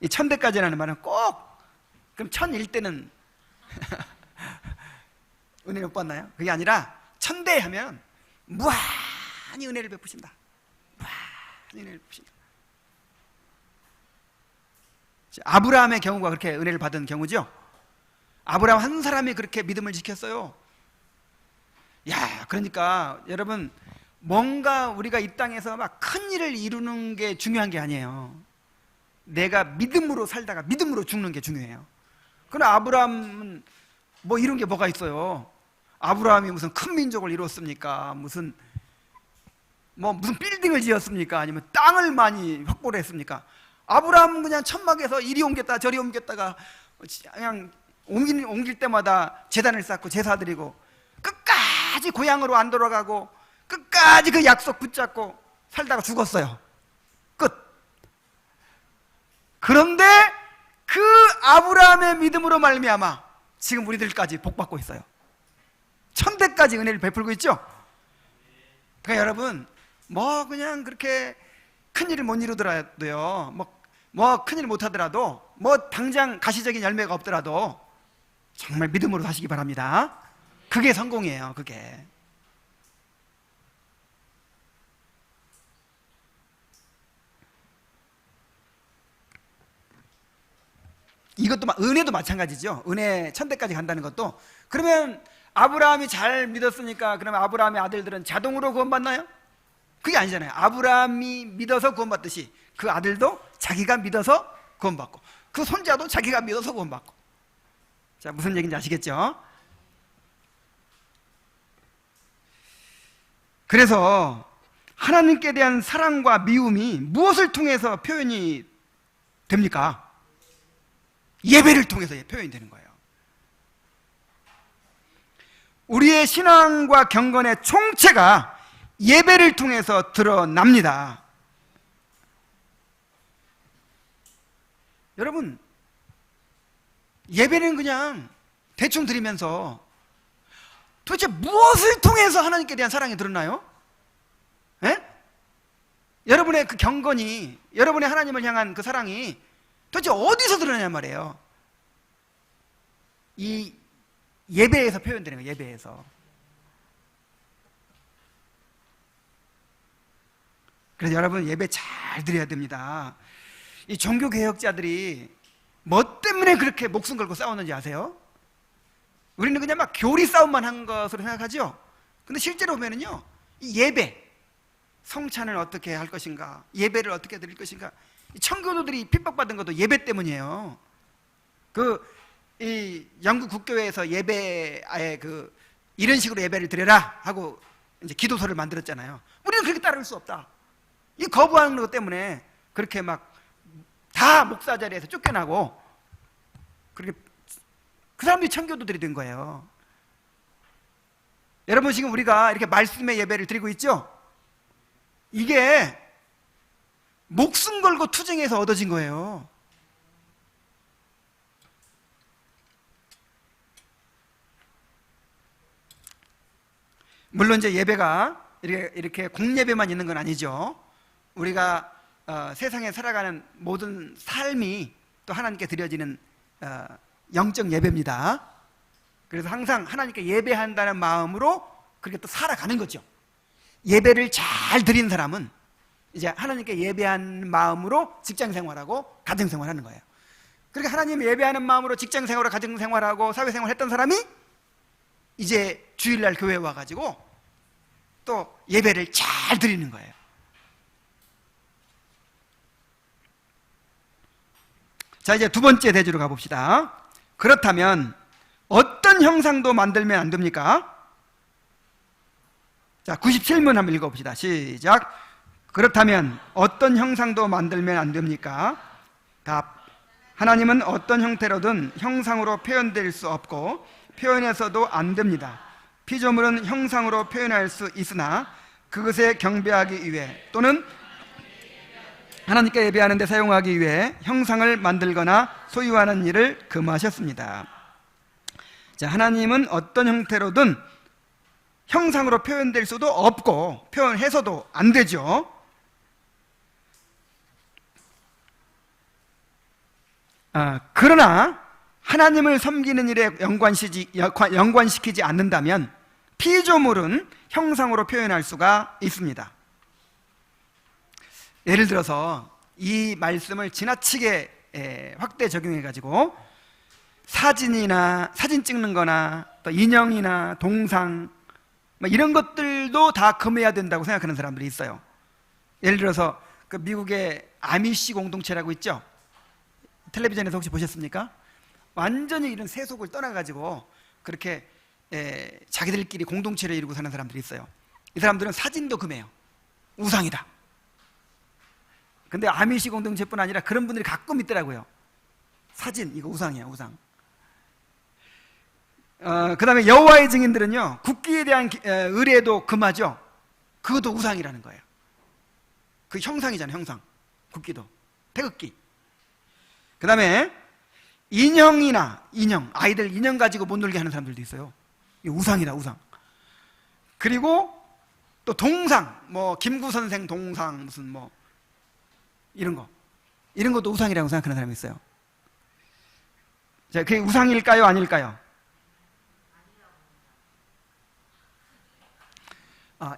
이 1000대까지라는 말은 꼭 그럼 1001대는 은혜 못 받나요? 그게 아니라 1000대 하면 무한히 은혜를 베푸신다. 무한히 은혜를 베푸신다. 아브라함의 경우가 그렇게 은혜를 받은 경우죠. 아브라함 한 사람이 그렇게 믿음을 지켰어요. 야, 그러니까 여러분, 뭔가 우리가 이 땅에서 막 큰 일을 이루는 게 중요한 게 아니에요. 내가 믿음으로 살다가 믿음으로 죽는 게 중요해요. 그러나 아브라함은 뭐 이룬 게 뭐가 있어요? 아브라함이 무슨 큰 민족을 이뤘습니까? 무슨 빌딩을 지었습니까? 아니면 땅을 많이 확보를 했습니까? 아브라함은 그냥 천막에서 이리 옮겼다 저리 옮겼다가 그냥 옮길 때마다 제단을 쌓고 제사 드리고 끝까지 고향으로 안 돌아가고 끝까지 그 약속 붙잡고 살다가 죽었어요. 끝. 그런데 그 아브라함의 믿음으로 말미암아 지금 우리들까지 복받고 있어요. 천대까지 은혜를 베풀고 있죠. 그러니까 여러분, 뭐 그냥 그렇게 큰일을 못 이루더라도요, 뭐 큰일 못 하더라도, 뭐 당장 가시적인 열매가 없더라도 정말 믿음으로 사시기 바랍니다. 그게 성공이에요. 그게. 이것도 은혜도 마찬가지죠. 은혜 천대까지 간다는 것도. 그러면 아브라함이 잘 믿었으니까 그러면 아브라함의 아들들은 자동으로 구원받나요? 그게 아니잖아요. 아브라함이 믿어서 구원받듯이 그 아들도 자기가 믿어서 구원받고, 그 손자도 자기가 믿어서 구원받고. 자, 무슨 얘기인지 아시겠죠? 그래서 하나님께 대한 사랑과 미움이 무엇을 통해서 표현이 됩니까? 예배를 통해서 표현이 되는 거예요. 우리의 신앙과 경건의 총체가 예배를 통해서 드러납니다. 여러분, 예배는 그냥 대충 드리면서 도대체 무엇을 통해서 하나님께 대한 사랑이 드러나요? 예? 여러분의 그 경건이, 여러분의 하나님을 향한 그 사랑이 도대체 어디서 드러나냔 말이에요. 이 예배에서 표현되는 거예요. 예배에서. 그래서 여러분, 예배 잘 드려야 됩니다. 이 종교개혁자들이 뭐 때문에 그렇게 목숨 걸고 싸웠는지 아세요? 우리는 그냥 막 교리 싸움만 한 것으로 생각하죠. 근데 실제로 보면은요, 이 예배, 성찬을 어떻게 할 것인가, 예배를 어떻게 드릴 것인가, 청교도들이 핍박받은 것도 예배 때문이에요. 이 영국 국교회에서 예배, 아예 이런 식으로 예배를 드려라 하고 이제 기도서를 만들었잖아요. 우리는 그렇게 따를 수 없다. 이 거부하는 것 때문에 그렇게 막 다 목사 자리에서 쫓겨나고, 그렇게 그 사람들이 청교도들이 된 거예요. 여러분, 지금 우리가 이렇게 말씀의 예배를 드리고 있죠? 이게 목숨 걸고 투쟁해서 얻어진 거예요. 물론 이제 예배가 이렇게 공예배만 있는 건 아니죠. 우리가 세상에 살아가는 모든 삶이 또 하나님께 드려지는 영적 예배입니다. 그래서 항상 하나님께 예배한다는 마음으로 그렇게 또 살아가는 거죠. 예배를 잘 드린 사람은 이제 하나님께 예배한 마음으로 직장 생활하고 가정 생활하는 거예요. 그러니까 하나님 예배하는 마음으로 직장 생활하고 가정 생활하고 사회 생활했던 사람이 이제 주일날 교회에 와가지고 또 예배를 잘 드리는 거예요. 자, 이제 두 번째 대주로 가봅시다. 그렇다면 어떤 형상도 만들면 안 됩니까? 자, 97문 한번 읽어봅시다. 시작. 그렇다면 어떤 형상도 만들면 안 됩니까? 답. 하나님은 어떤 형태로든 형상으로 표현될 수 없고 표현해서도 안 됩니다. 피조물은 형상으로 표현할 수 있으나 그것에 경배하기 위해 또는 하나님께 예배하는 데 사용하기 위해 형상을 만들거나 소유하는 일을 금하셨습니다. 자, 하나님은 어떤 형태로든 형상으로 표현될 수도 없고 표현해서도 안 되죠. 그러나 하나님을 섬기는 일에 연관시키지 않는다면 피조물은 형상으로 표현할 수가 있습니다. 예를 들어서 이 말씀을 지나치게 확대 적용해 가지고 사진 찍는 거나 또 인형이나 동상 이런 것들도 다 금해야 된다고 생각하는 사람들이 있어요. 예를 들어서 그 미국의 아미시 공동체라고 있죠. 텔레비전에서 혹시 보셨습니까? 완전히 이런 세속을 떠나가지고 그렇게 자기들끼리 공동체를 이루고 사는 사람들이 있어요. 이 사람들은 사진도 금해요. 우상이다. 근데 아미시 공동체뿐 아니라 그런 분들이 가끔 있더라고요. 사진, 이거 우상이에요, 우상. 그 다음에 여호와의 증인들은요, 국기에 대한 의례도 금하죠. 그것도 우상이라는 거예요. 그 형상이잖아요, 형상. 국기도. 태극기. 그 다음에 인형, 아이들 인형 가지고 못 놀게 하는 사람들도 있어요. 이게 우상이다, 우상. 그리고 또 동상, 뭐 김구 선생 동상 무슨 뭐 이런 것도 우상이라고 생각하는 사람이 있어요. 자, 그게 우상일까요, 아닐까요?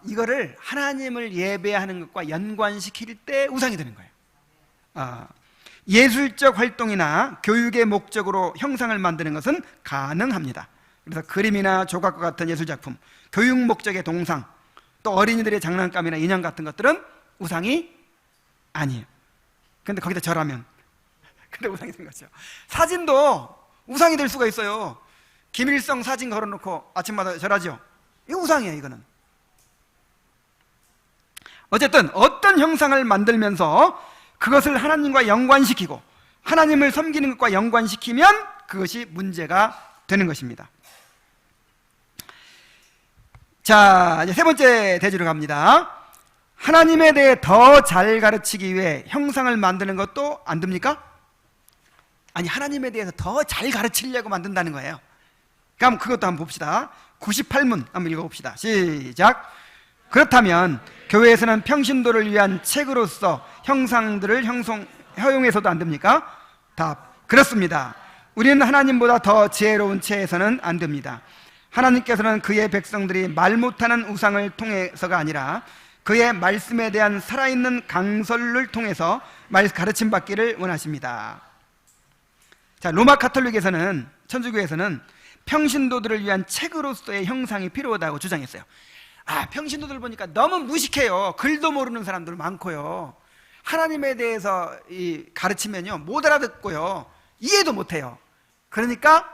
이거를 하나님을 예배하는 것과 연관시킬 때 우상이 되는 거예요. 예술적 활동이나 교육의 목적으로 형상을 만드는 것은 가능합니다. 그래서 그림이나 조각과 같은 예술작품, 교육 목적의 동상, 또 어린이들의 장난감이나 인형 같은 것들은 우상이 아니에요. 근데 거기다 절하면 근데 우상이 된 거죠. 사진도 우상이 될 수가 있어요. 김일성 사진 걸어놓고 아침마다 절하죠. 이거 우상이에요. 이거는 어쨌든 어떤 형상을 만들면서 그것을 하나님과 연관시키고 하나님을 섬기는 것과 연관시키면 그것이 문제가 되는 것입니다. 자, 이제 세 번째 대지로 갑니다. 하나님에 대해 더 잘 가르치기 위해 형상을 만드는 것도 안 됩니까? 아니, 하나님에 대해서 더 잘 가르치려고 만든다는 거예요. 그럼 그것도 한번 봅시다. 98문 한번 읽어봅시다. 시작. 그렇다면 교회에서는 평신도를 위한 책으로서 형상들을 허용해서도 안 됩니까? 답. 그렇습니다. 우리는 하나님보다 더 지혜로운 채에서는 안 됩니다. 하나님께서는 그의 백성들이 말 못하는 우상을 통해서가 아니라 그의 말씀에 대한 살아있는 강설을 통해서 가르침 받기를 원하십니다. 자, 로마 가톨릭에서는, 천주교에서는 평신도들을 위한 책으로서의 형상이 필요하다고 주장했어요. 평신도들 보니까 너무 무식해요. 글도 모르는 사람들 많고요. 하나님에 대해서 가르치면요 못 알아듣고요, 이해도 못해요. 그러니까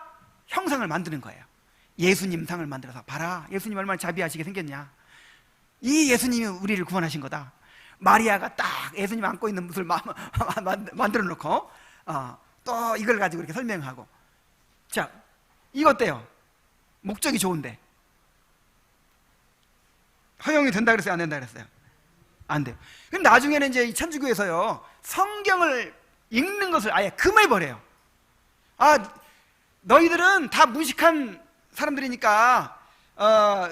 형상을 만드는 거예요. 예수님 상을 만들어서, 봐라, 예수님 얼마나 자비하시게 생겼냐, 이 예수님이 우리를 구원하신 거다. 마리아가 딱 예수님 안고 있는 모습을 만들어 놓고 또 이걸 가지고 이렇게 설명하고. 자, 이거 어때요? 목적이 좋은데 허용이 된다 그랬어요, 안 된다 그랬어요? 안 돼요. 근데 나중에는 이제 이 천주교에서요 성경을 읽는 것을 아예 금해버려요. 너희들은 다 무식한 사람들이니까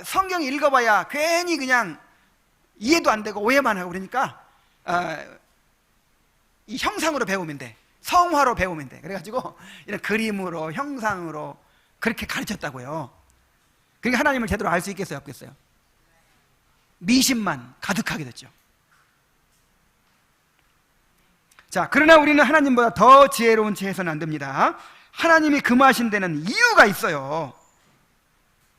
성경 읽어봐야 괜히 그냥 이해도 안 되고 오해만 하고, 그러니까 이 형상으로 배우면 돼, 성화로 배우면 돼. 그래가지고 이런 그림으로, 형상으로 그렇게 가르쳤다고요. 그러니까 하나님을 제대로 알 수 있겠어요, 없겠어요? 미신만 가득하게 됐죠. 자, 그러나 우리는 하나님보다 더 지혜로운 채에서는 안 됩니다. 하나님이 금하신 데는 이유가 있어요.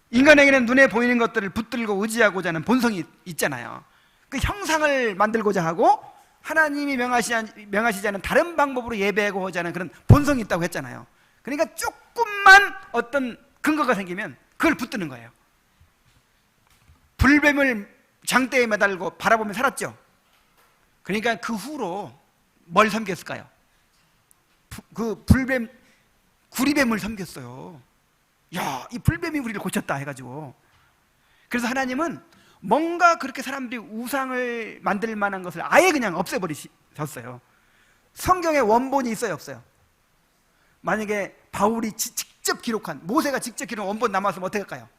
인간에게는 눈에 보이는 것들을 붙들고 의지하고자 하는 본성이 있잖아요. 그 형상을 만들고자 하고 하나님이 명하시지 않은 다른 방법으로 예배하고자 하는 그런 본성이 있다고 했잖아요. 그러니까 조금만 어떤 근거가 생기면 그걸 붙드는 거예요. 불뱀을 장대에 매달고 바라보며 살았죠. 그러니까 그 후로 뭘 섬겼을까요? 그 불뱀, 구리뱀을 섬겼어요. 야, 이 불뱀이 우리를 고쳤다 해가지고. 그래서 하나님은 뭔가 그렇게 사람들이 우상을 만들 만한 것을 아예 그냥 없애버리셨어요. 성경에 원본이 있어요, 없어요? 만약에 바울이 직접 기록한, 모세가 직접 기록한 원본 남았으면 어떻게 할까요?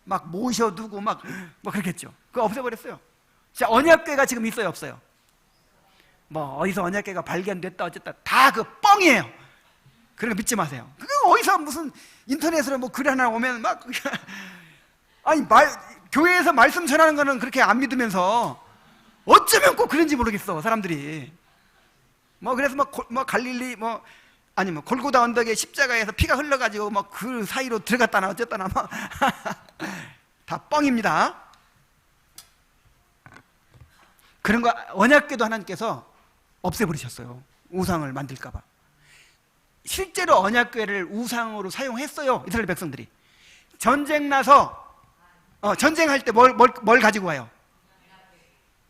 막 모셔두고 막 그렇겠죠. 그거 없애버렸어요. 자, 언약궤가 지금 있어요, 없어요? 뭐 어디서 언약궤가 발견됐다 어쨌다 다 그 뻥이에요. 그러니까 믿지 마세요. 그거 어디서 무슨 인터넷으로 뭐 글 하나 오면 막 아니 교회에서 말씀 전하는 거는 그렇게 안 믿으면서 어쩌면 꼭 그런지 모르겠어, 사람들이. 뭐 그래서 뭐 갈릴리 아니 골고다 언덕에 십자가에서 피가 흘러가지고 뭐 그 사이로 들어갔다나 어쨌다나 뭐 다 뻥입니다. 그런 거 언약궤도 하나님께서 없애버리셨어요. 우상을 만들까봐. 실제로 언약궤를 우상으로 사용했어요, 이스라엘 백성들이. 전쟁 나서 전쟁할 때 뭘 가지고 와요?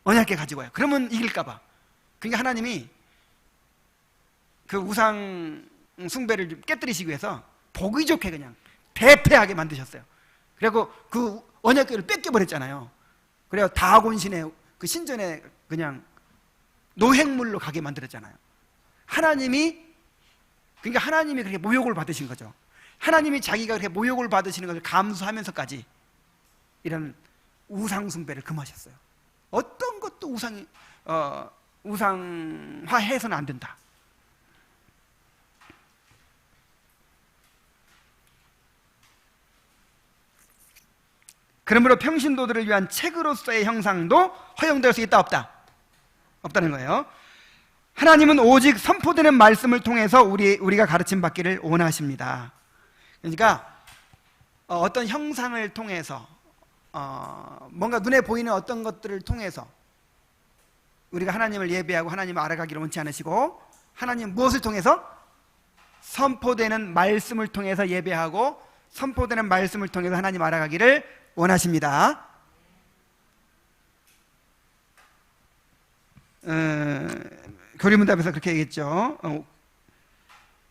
언약궤 가지고 와요. 그러면 이길까봐. 그러니까 하나님이 그 우상 숭배를 좀 깨뜨리시기 위해서 보기 좋게 그냥 대패하게 만드셨어요. 그리고 그 언약궤를 뺏겨버렸잖아요. 그래서 다곤신의 그 신전에 그냥 노획물로 가게 만들었잖아요. 하나님이 그러니까 하나님이 그렇게 모욕을 받으신 거죠. 하나님이 자기가 그렇게 모욕을 받으시는 것을 감수하면서까지 이런 우상 숭배를 금하셨어요. 어떤 것도 우상화해서는 안 된다. 그러므로 평신도들을 위한 책으로서의 형상도 허용될 수 있다, 없다? 없다는 거예요. 하나님은 오직 선포되는 말씀을 통해서 우리가 가르침 받기를 원하십니다. 그러니까 어떤 형상을 통해서 뭔가 눈에 보이는 어떤 것들을 통해서 우리가 하나님을 예배하고 하나님을 알아가기를 원치 않으시고, 하나님 무엇을 통해서? 선포되는 말씀을 통해서 예배하고 선포되는 말씀을 통해서 하나님 알아가기를 원하십니다. 교리문답에서 그렇게 얘기했죠.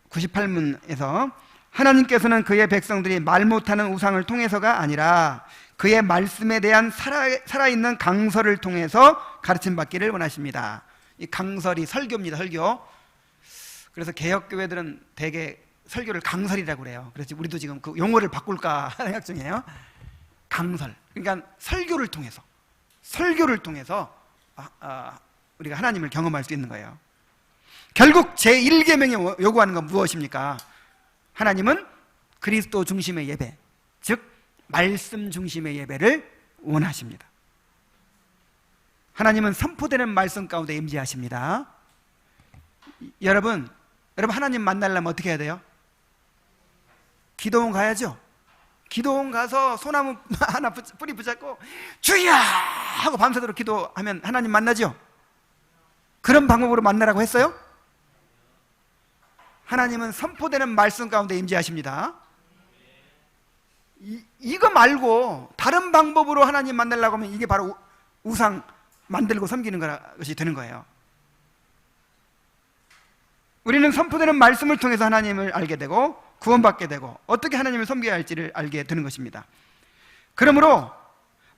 98문에서 하나님께서는 그의 백성들이 말 못하는 우상을 통해서가 아니라 그의 말씀에 대한 살아있는 강설을 통해서 가르침 받기를 원하십니다. 이 강설이 설교입니다. 설교. 그래서 개혁교회들은 대개 설교를 강설이라고 그래요. 그래서 우리도 지금 그 용어를 바꿀까 생각 중이에요. 강설. 그러니까 설교를 통해서 우리가 하나님을 경험할 수 있는 거예요. 결국 제1계명이 요구하는 건 무엇입니까? 하나님은 그리스도 중심의 예배, 즉 말씀 중심의 예배를 원하십니다. 하나님은 선포되는 말씀 가운데 임재하십니다. 여러분 하나님 만나려면 어떻게 해야 돼요? 기도원 가야죠. 기도원 가서 소나무 하나 뿌리 붙잡고 주여 하고 밤새도록 기도하면 하나님 만나죠. 그런 방법으로 만나라고 했어요? 하나님은 선포되는 말씀 가운데 임재하십니다. 이거 말고 다른 방법으로 하나님 만나려고 하면 이게 바로 우상 만들고 섬기는 것이 되는 거예요. 우리는 선포되는 말씀을 통해서 하나님을 알게 되고 구원받게 되고 어떻게 하나님을 섬겨야 할지를 알게 되는 것입니다. 그러므로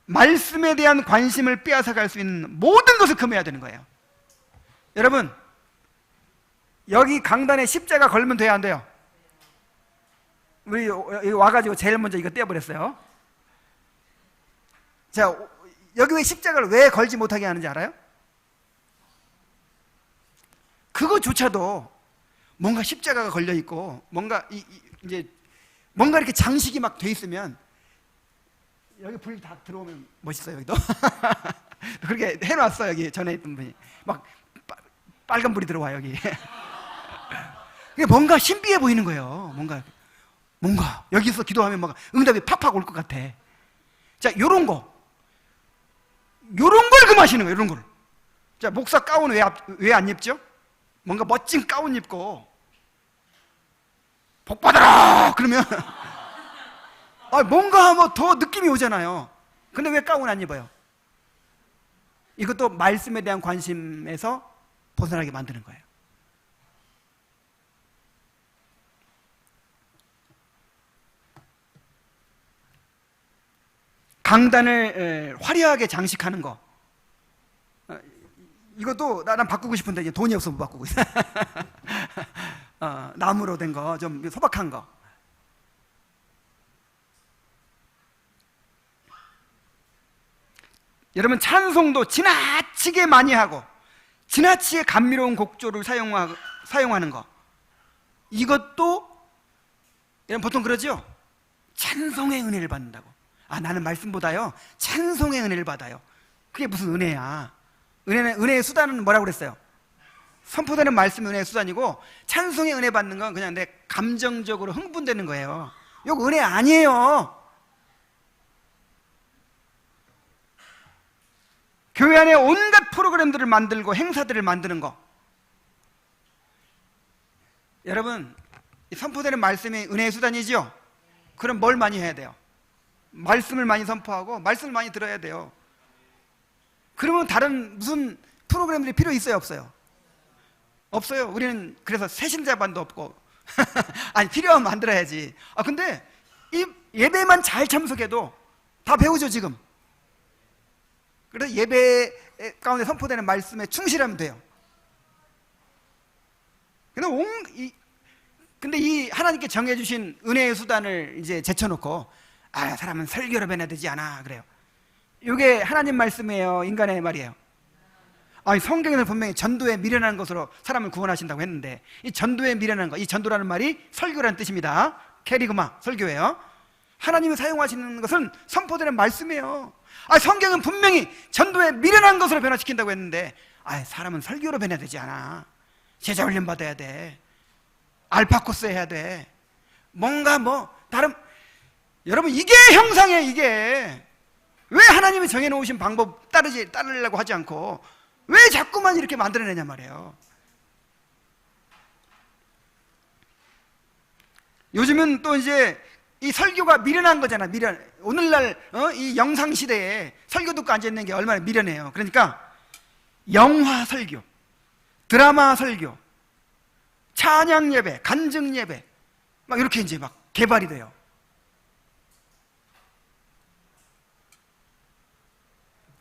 말씀에 대한 관심을 빼앗아갈 수 있는 모든 것을 금해야 되는 거예요. 여러분, 여기 강단에 십자가 걸면 돼야 안 돼요? 우리 여기 와가지고 제일 먼저 이거 떼어버렸어요. 자, 여기 왜 십자가를 왜 걸지 못하게 하는지 알아요? 그거조차도 뭔가 십자가가 걸려 있고 뭔가 이제 뭔가 이렇게 장식이 막 돼 있으면 여기 불 다 들어오면 멋있어요. 여기도 그렇게 해놨어. 여기 전에 있던 분이 막 빨간 불이 들어와 여기. 뭔가 신비해 보이는 거예요. 뭔가 여기서 기도하면 뭔가 응답이 팍팍 올 것 같아. 자, 요런 걸 금하시는 거예요. 요런 걸. 자, 목사 가운 왜 안 입죠? 뭔가 멋진 가운 입고 복 받아라 그러면 뭔가 뭐 더 느낌이 오잖아요. 근데 왜 가운 안 입어요? 이것도 말씀에 대한 관심에서 벗어나게 만드는 거예요. 강단을 화려하게 장식하는 거, 이것도 난 바꾸고 싶은데 이제 돈이 없어서 못 바꾸고 있어요. 나무로 된 거, 좀 소박한 거. 여러분, 찬송도 지나치게 많이 하고 지나치게 감미로운 곡조를 사용하는 거, 이것도 여러분 보통 그러죠? 찬송의 은혜를 받는다고. 나는 말씀보다요 찬송의 은혜를 받아요. 그게 무슨 은혜야? 은혜의 수단은 뭐라고 그랬어요? 선포되는 말씀이 은혜의 수단이고, 찬송의 은혜 받는 건 그냥 내 감정적으로 흥분되는 거예요. 이거 은혜 아니에요. 교회 안에 온갖 프로그램들을 만들고 행사들을 만드는 거, 여러분, 선포되는 말씀이 은혜의 수단이죠? 그럼 뭘 많이 해야 돼요? 말씀을 많이 선포하고 말씀을 많이 들어야 돼요. 그러면 다른 무슨 프로그램들이 필요 있어요, 없어요? 없어요. 우리는 그래서 새신자반도 없고 필요하면 만들어야지. 근데 이 예배만 잘 참석해도 다 배우죠 지금. 그래서 예배 가운데 선포되는 말씀에 충실하면 돼요. 근데 근데 이 하나님께 정해주신 은혜의 수단을 이제 제쳐놓고 사람은 설교로 변해야 되지 않아 그래요. 이게 하나님 말씀이에요, 인간의 말이에요? 아니, 성경에는 분명히 전도에 미련한 것으로 사람을 구원하신다고 했는데, 이 전도에 미련한 것, 이 전도라는 말이 설교라는 뜻입니다. 캐리그마, 설교예요. 하나님이 사용하시는 것은 선포되는 말씀이에요. 성경은 분명히 전도에 미련한 것으로 변화시킨다고 했는데, 사람은 설교로 변해야 되지 않아. 제자 훈련 받아야 돼. 알파 코스 해야 돼. 뭔가 다른, 여러분, 이게 형상이에요, 이게. 왜 하나님이 정해놓으신 방법 따르려고 하지 않고 왜 자꾸만 이렇게 만들어내냐 말이에요. 요즘은 또 이제 이 설교가 미련한 거잖아. 미련. 오늘날 이 영상 시대에 설교 듣고 앉아있는 게 얼마나 미련해요. 그러니까 영화 설교, 드라마 설교, 찬양 예배, 간증 예배 막 이렇게 이제 막 개발이 돼요.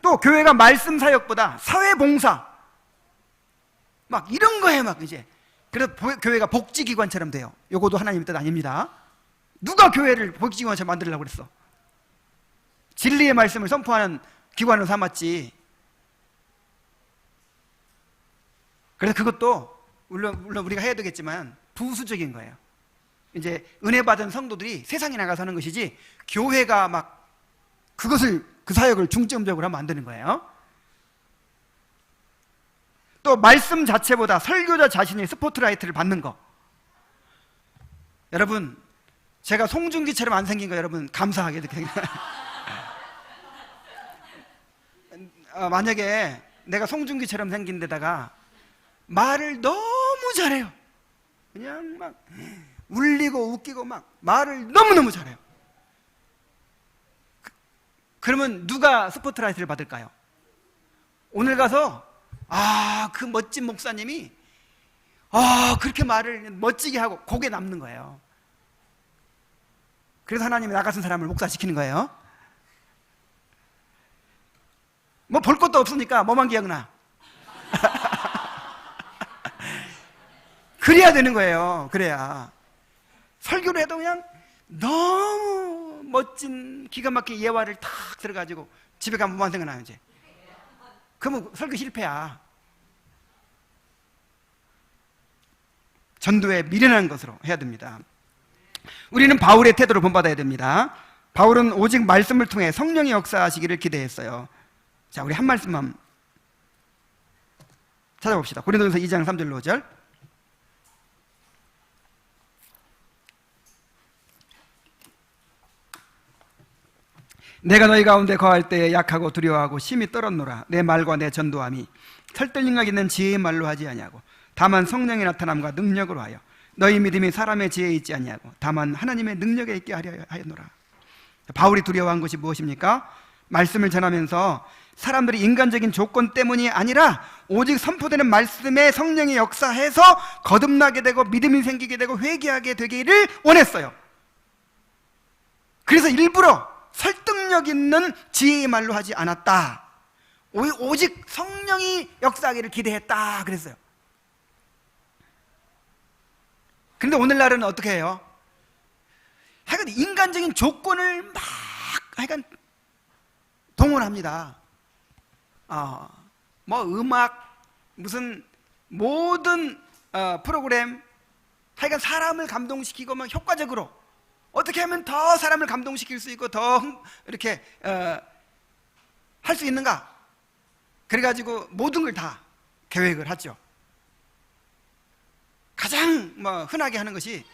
또 교회가 말씀 사역보다 사회봉사 막 이런 거에 막 이제, 그래서 교회가 복지기관처럼 돼요. 요것도 하나님의 뜻 아닙니다. 누가 교회를 복지기관처럼 만들려고 그랬어? 진리의 말씀을 선포하는 기관으로 삼았지. 그래서 그것도 물론 우리가 해야 되겠지만 부수적인 거예요. 이제 은혜 받은 성도들이 세상에 나가서 하는 것이지, 교회가 막 그 사역을 중점적으로 하면 안 되는 거예요. 또 말씀 자체보다 설교자 자신이 스포트라이트를 받는 거. 여러분, 제가 송중기처럼 안 생긴 거 여러분 감사하게 이렇게 만약에 내가 송중기처럼 생긴 데다가 말을 너무 잘해요. 그냥 막 울리고 웃기고 막 말을 너무너무 잘해요. 그러면 누가 스포트라이트를 받을까요? 오늘 가서 그 멋진 목사님이 그렇게 말을 멋지게 하고 그게 남는 거예요. 그래서 하나님이 나 같은 사람을 목사시키는 거예요. 뭐 볼 것도 없으니까 뭐만 기억나. 그래야 되는 거예요. 그래야. 설교를 해도 그냥 너무 멋진 기가 막힌 예화를 탁 들어가지고 집에 가면 뭐만 생각나요 이제? 그러면 설교 실패야. 전도에 미련한 것으로 해야 됩니다. 우리는 바울의 태도를 본받아야 됩니다. 바울은 오직 말씀을 통해 성령이 역사하시기를 기대했어요. 자, 우리 한 말씀만 찾아봅시다. 고린도전서 2장 3절로 5절. 내가 너희 가운데 거할 때에 약하고 두려워하고 심히 떨었노라. 내 말과 내 전도함이 설득력 있는 지혜의 말로 하지 아니하고 다만 성령의 나타남과 능력으로 하여, 너희 믿음이 사람의 지혜에 있지 아니하고 다만 하나님의 능력에 있게 하려 하였노라. 바울이 두려워한 것이 무엇입니까? 말씀을 전하면서 사람들이 인간적인 조건 때문이 아니라 오직 선포되는 말씀에 성령이 역사해서 거듭나게 되고 믿음이 생기게 되고 회개하게 되기를 원했어요. 그래서 일부러 설득력 있는 지혜의 말로 하지 않았다. 오직 성령이 역사하기를 기대했다 그랬어요. 근데 오늘날은 어떻게 해요? 하여간 인간적인 조건을 막 하여간 동원합니다. 뭐 음악, 무슨 모든 프로그램, 하여간 사람을 감동시키고 막 효과적으로 어떻게 하면 더 사람을 감동시킬 수 있고 더 이렇게 할 수 있는가? 그래가지고 모든 걸 다 계획을 하죠. 가장 흔하게 하는 것이,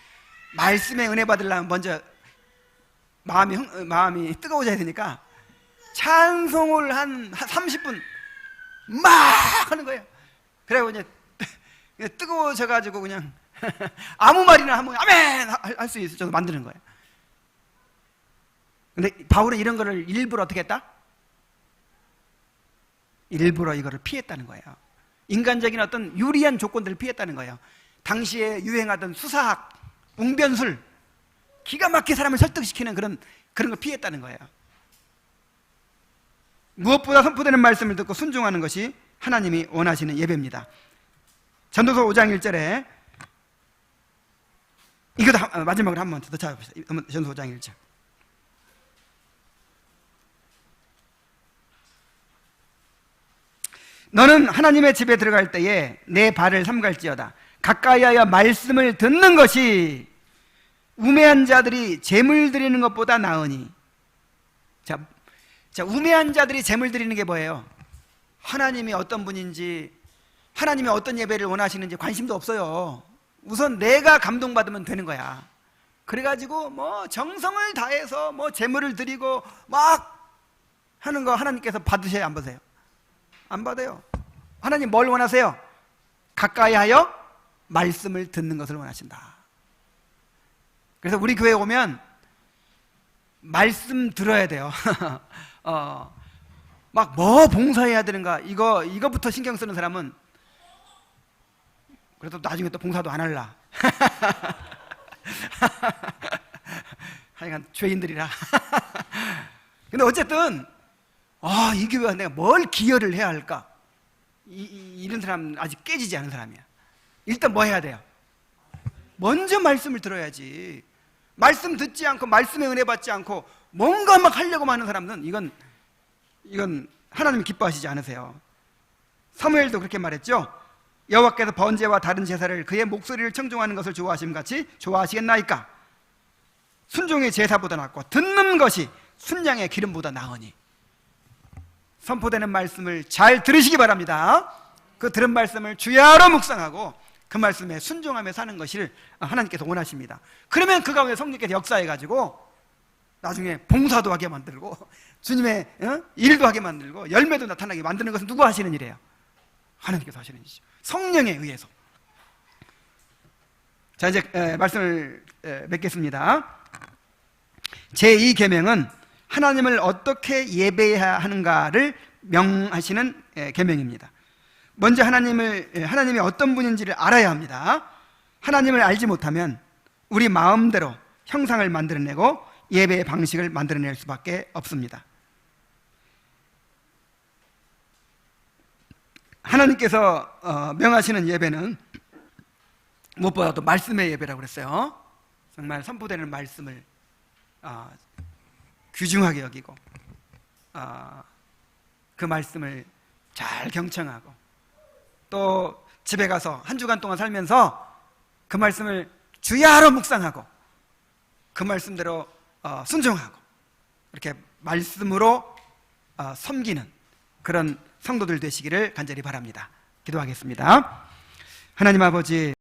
말씀에 은혜 받으려면 먼저 마음이 뜨거워져야 되니까 찬송을 한 30분 막 하는 거예요. 그래고 이제 뜨거워져가지고 그냥 아무 말이나 하면 아멘 할 수 있을 정도 만드는 거예요. 근데 바울은 이런 거를 일부러 어떻게 했다? 일부러 이거를 피했다는 거예요. 인간적인 어떤 유리한 조건들을 피했다는 거예요. 당시에 유행하던 수사학, 웅변술, 기가 막히게 사람을 설득시키는 그런 걸 피했다는 거예요. 무엇보다 선포되는 말씀을 듣고 순종하는 것이 하나님이 원하시는 예배입니다. 전도서 5장 1절에 이것도 마지막으로 한 번 더 찾아봅시다. 전서 5장 1절. 너는 하나님의 집에 들어갈 때에 내 발을 삼갈지어다. 가까이하여 말씀을 듣는 것이 우매한 자들이 재물 드리는 것보다 나으니. 자, 우매한 자들이 재물 드리는 게 뭐예요? 하나님이 어떤 분인지, 하나님이 어떤 예배를 원하시는지 관심도 없어요. 우선 내가 감동받으면 되는 거야. 그래가지고 뭐 정성을 다해서 뭐 재물을 드리고 막 하는 거 하나님께서 받으셔야 안 받으세요? 안 받아요. 하나님 뭘 원하세요? 가까이 하여 말씀을 듣는 것을 원하신다. 그래서 우리 교회에 오면 말씀 들어야 돼요. 막 뭐 봉사해야 되는가, 이거부터 신경 쓰는 사람은 그래도 나중에 또 봉사도 안 할라. 하여간 죄인들이라. 근데 어쨌든 이 교회가 내가 뭘 기여를 해야 할까? 이런 사람은 아직 깨지지 않은 사람이야. 일단 뭐 해야 돼요? 먼저 말씀을 들어야지. 말씀 듣지 않고 말씀에 은혜 받지 않고 뭔가 막 하려고 하는 사람은 이건 하나님이 기뻐하시지 않으세요. 사무엘도 그렇게 말했죠. 여호와께서 번제와 다른 제사를 그의 목소리를 청종하는 것을 좋아하심 같이 좋아하시겠나이까? 순종의 제사보다 낫고 듣는 것이 순양의 기름보다 나으니. 선포되는 말씀을 잘 들으시기 바랍니다. 그 들은 말씀을 주야로 묵상하고 그 말씀에 순종하며 사는 것을 하나님께서 원하십니다. 그러면 그 가운데 성령께서 역사해가지고 나중에 봉사도 하게 만들고 주님의 일도 하게 만들고 열매도 나타나게 만드는 것은 누가 하시는 일이에요? 하나님께서 하시는 일이죠. 성령에 의해서. 자, 이제 말씀을 맺겠습니다. 제2 계명은 하나님을 어떻게 예배해야 하는가를 명하시는 계명입니다. 먼저 하나님이 어떤 분인지를 알아야 합니다. 하나님을 알지 못하면 우리 마음대로 형상을 만들어내고 예배의 방식을 만들어낼 수밖에 없습니다. 하나님께서 명하시는 예배는 무엇보다도 말씀의 예배라고 그랬어요. 정말 선포되는 말씀을 귀중하게 여기고 그 말씀을 잘 경청하고 또 집에 가서 한 주간 동안 살면서 그 말씀을 주야로 묵상하고 그 말씀대로 순종하고 이렇게 말씀으로 섬기는 그런 성도들 되시기를 간절히 바랍니다. 기도하겠습니다. 하나님 아버지,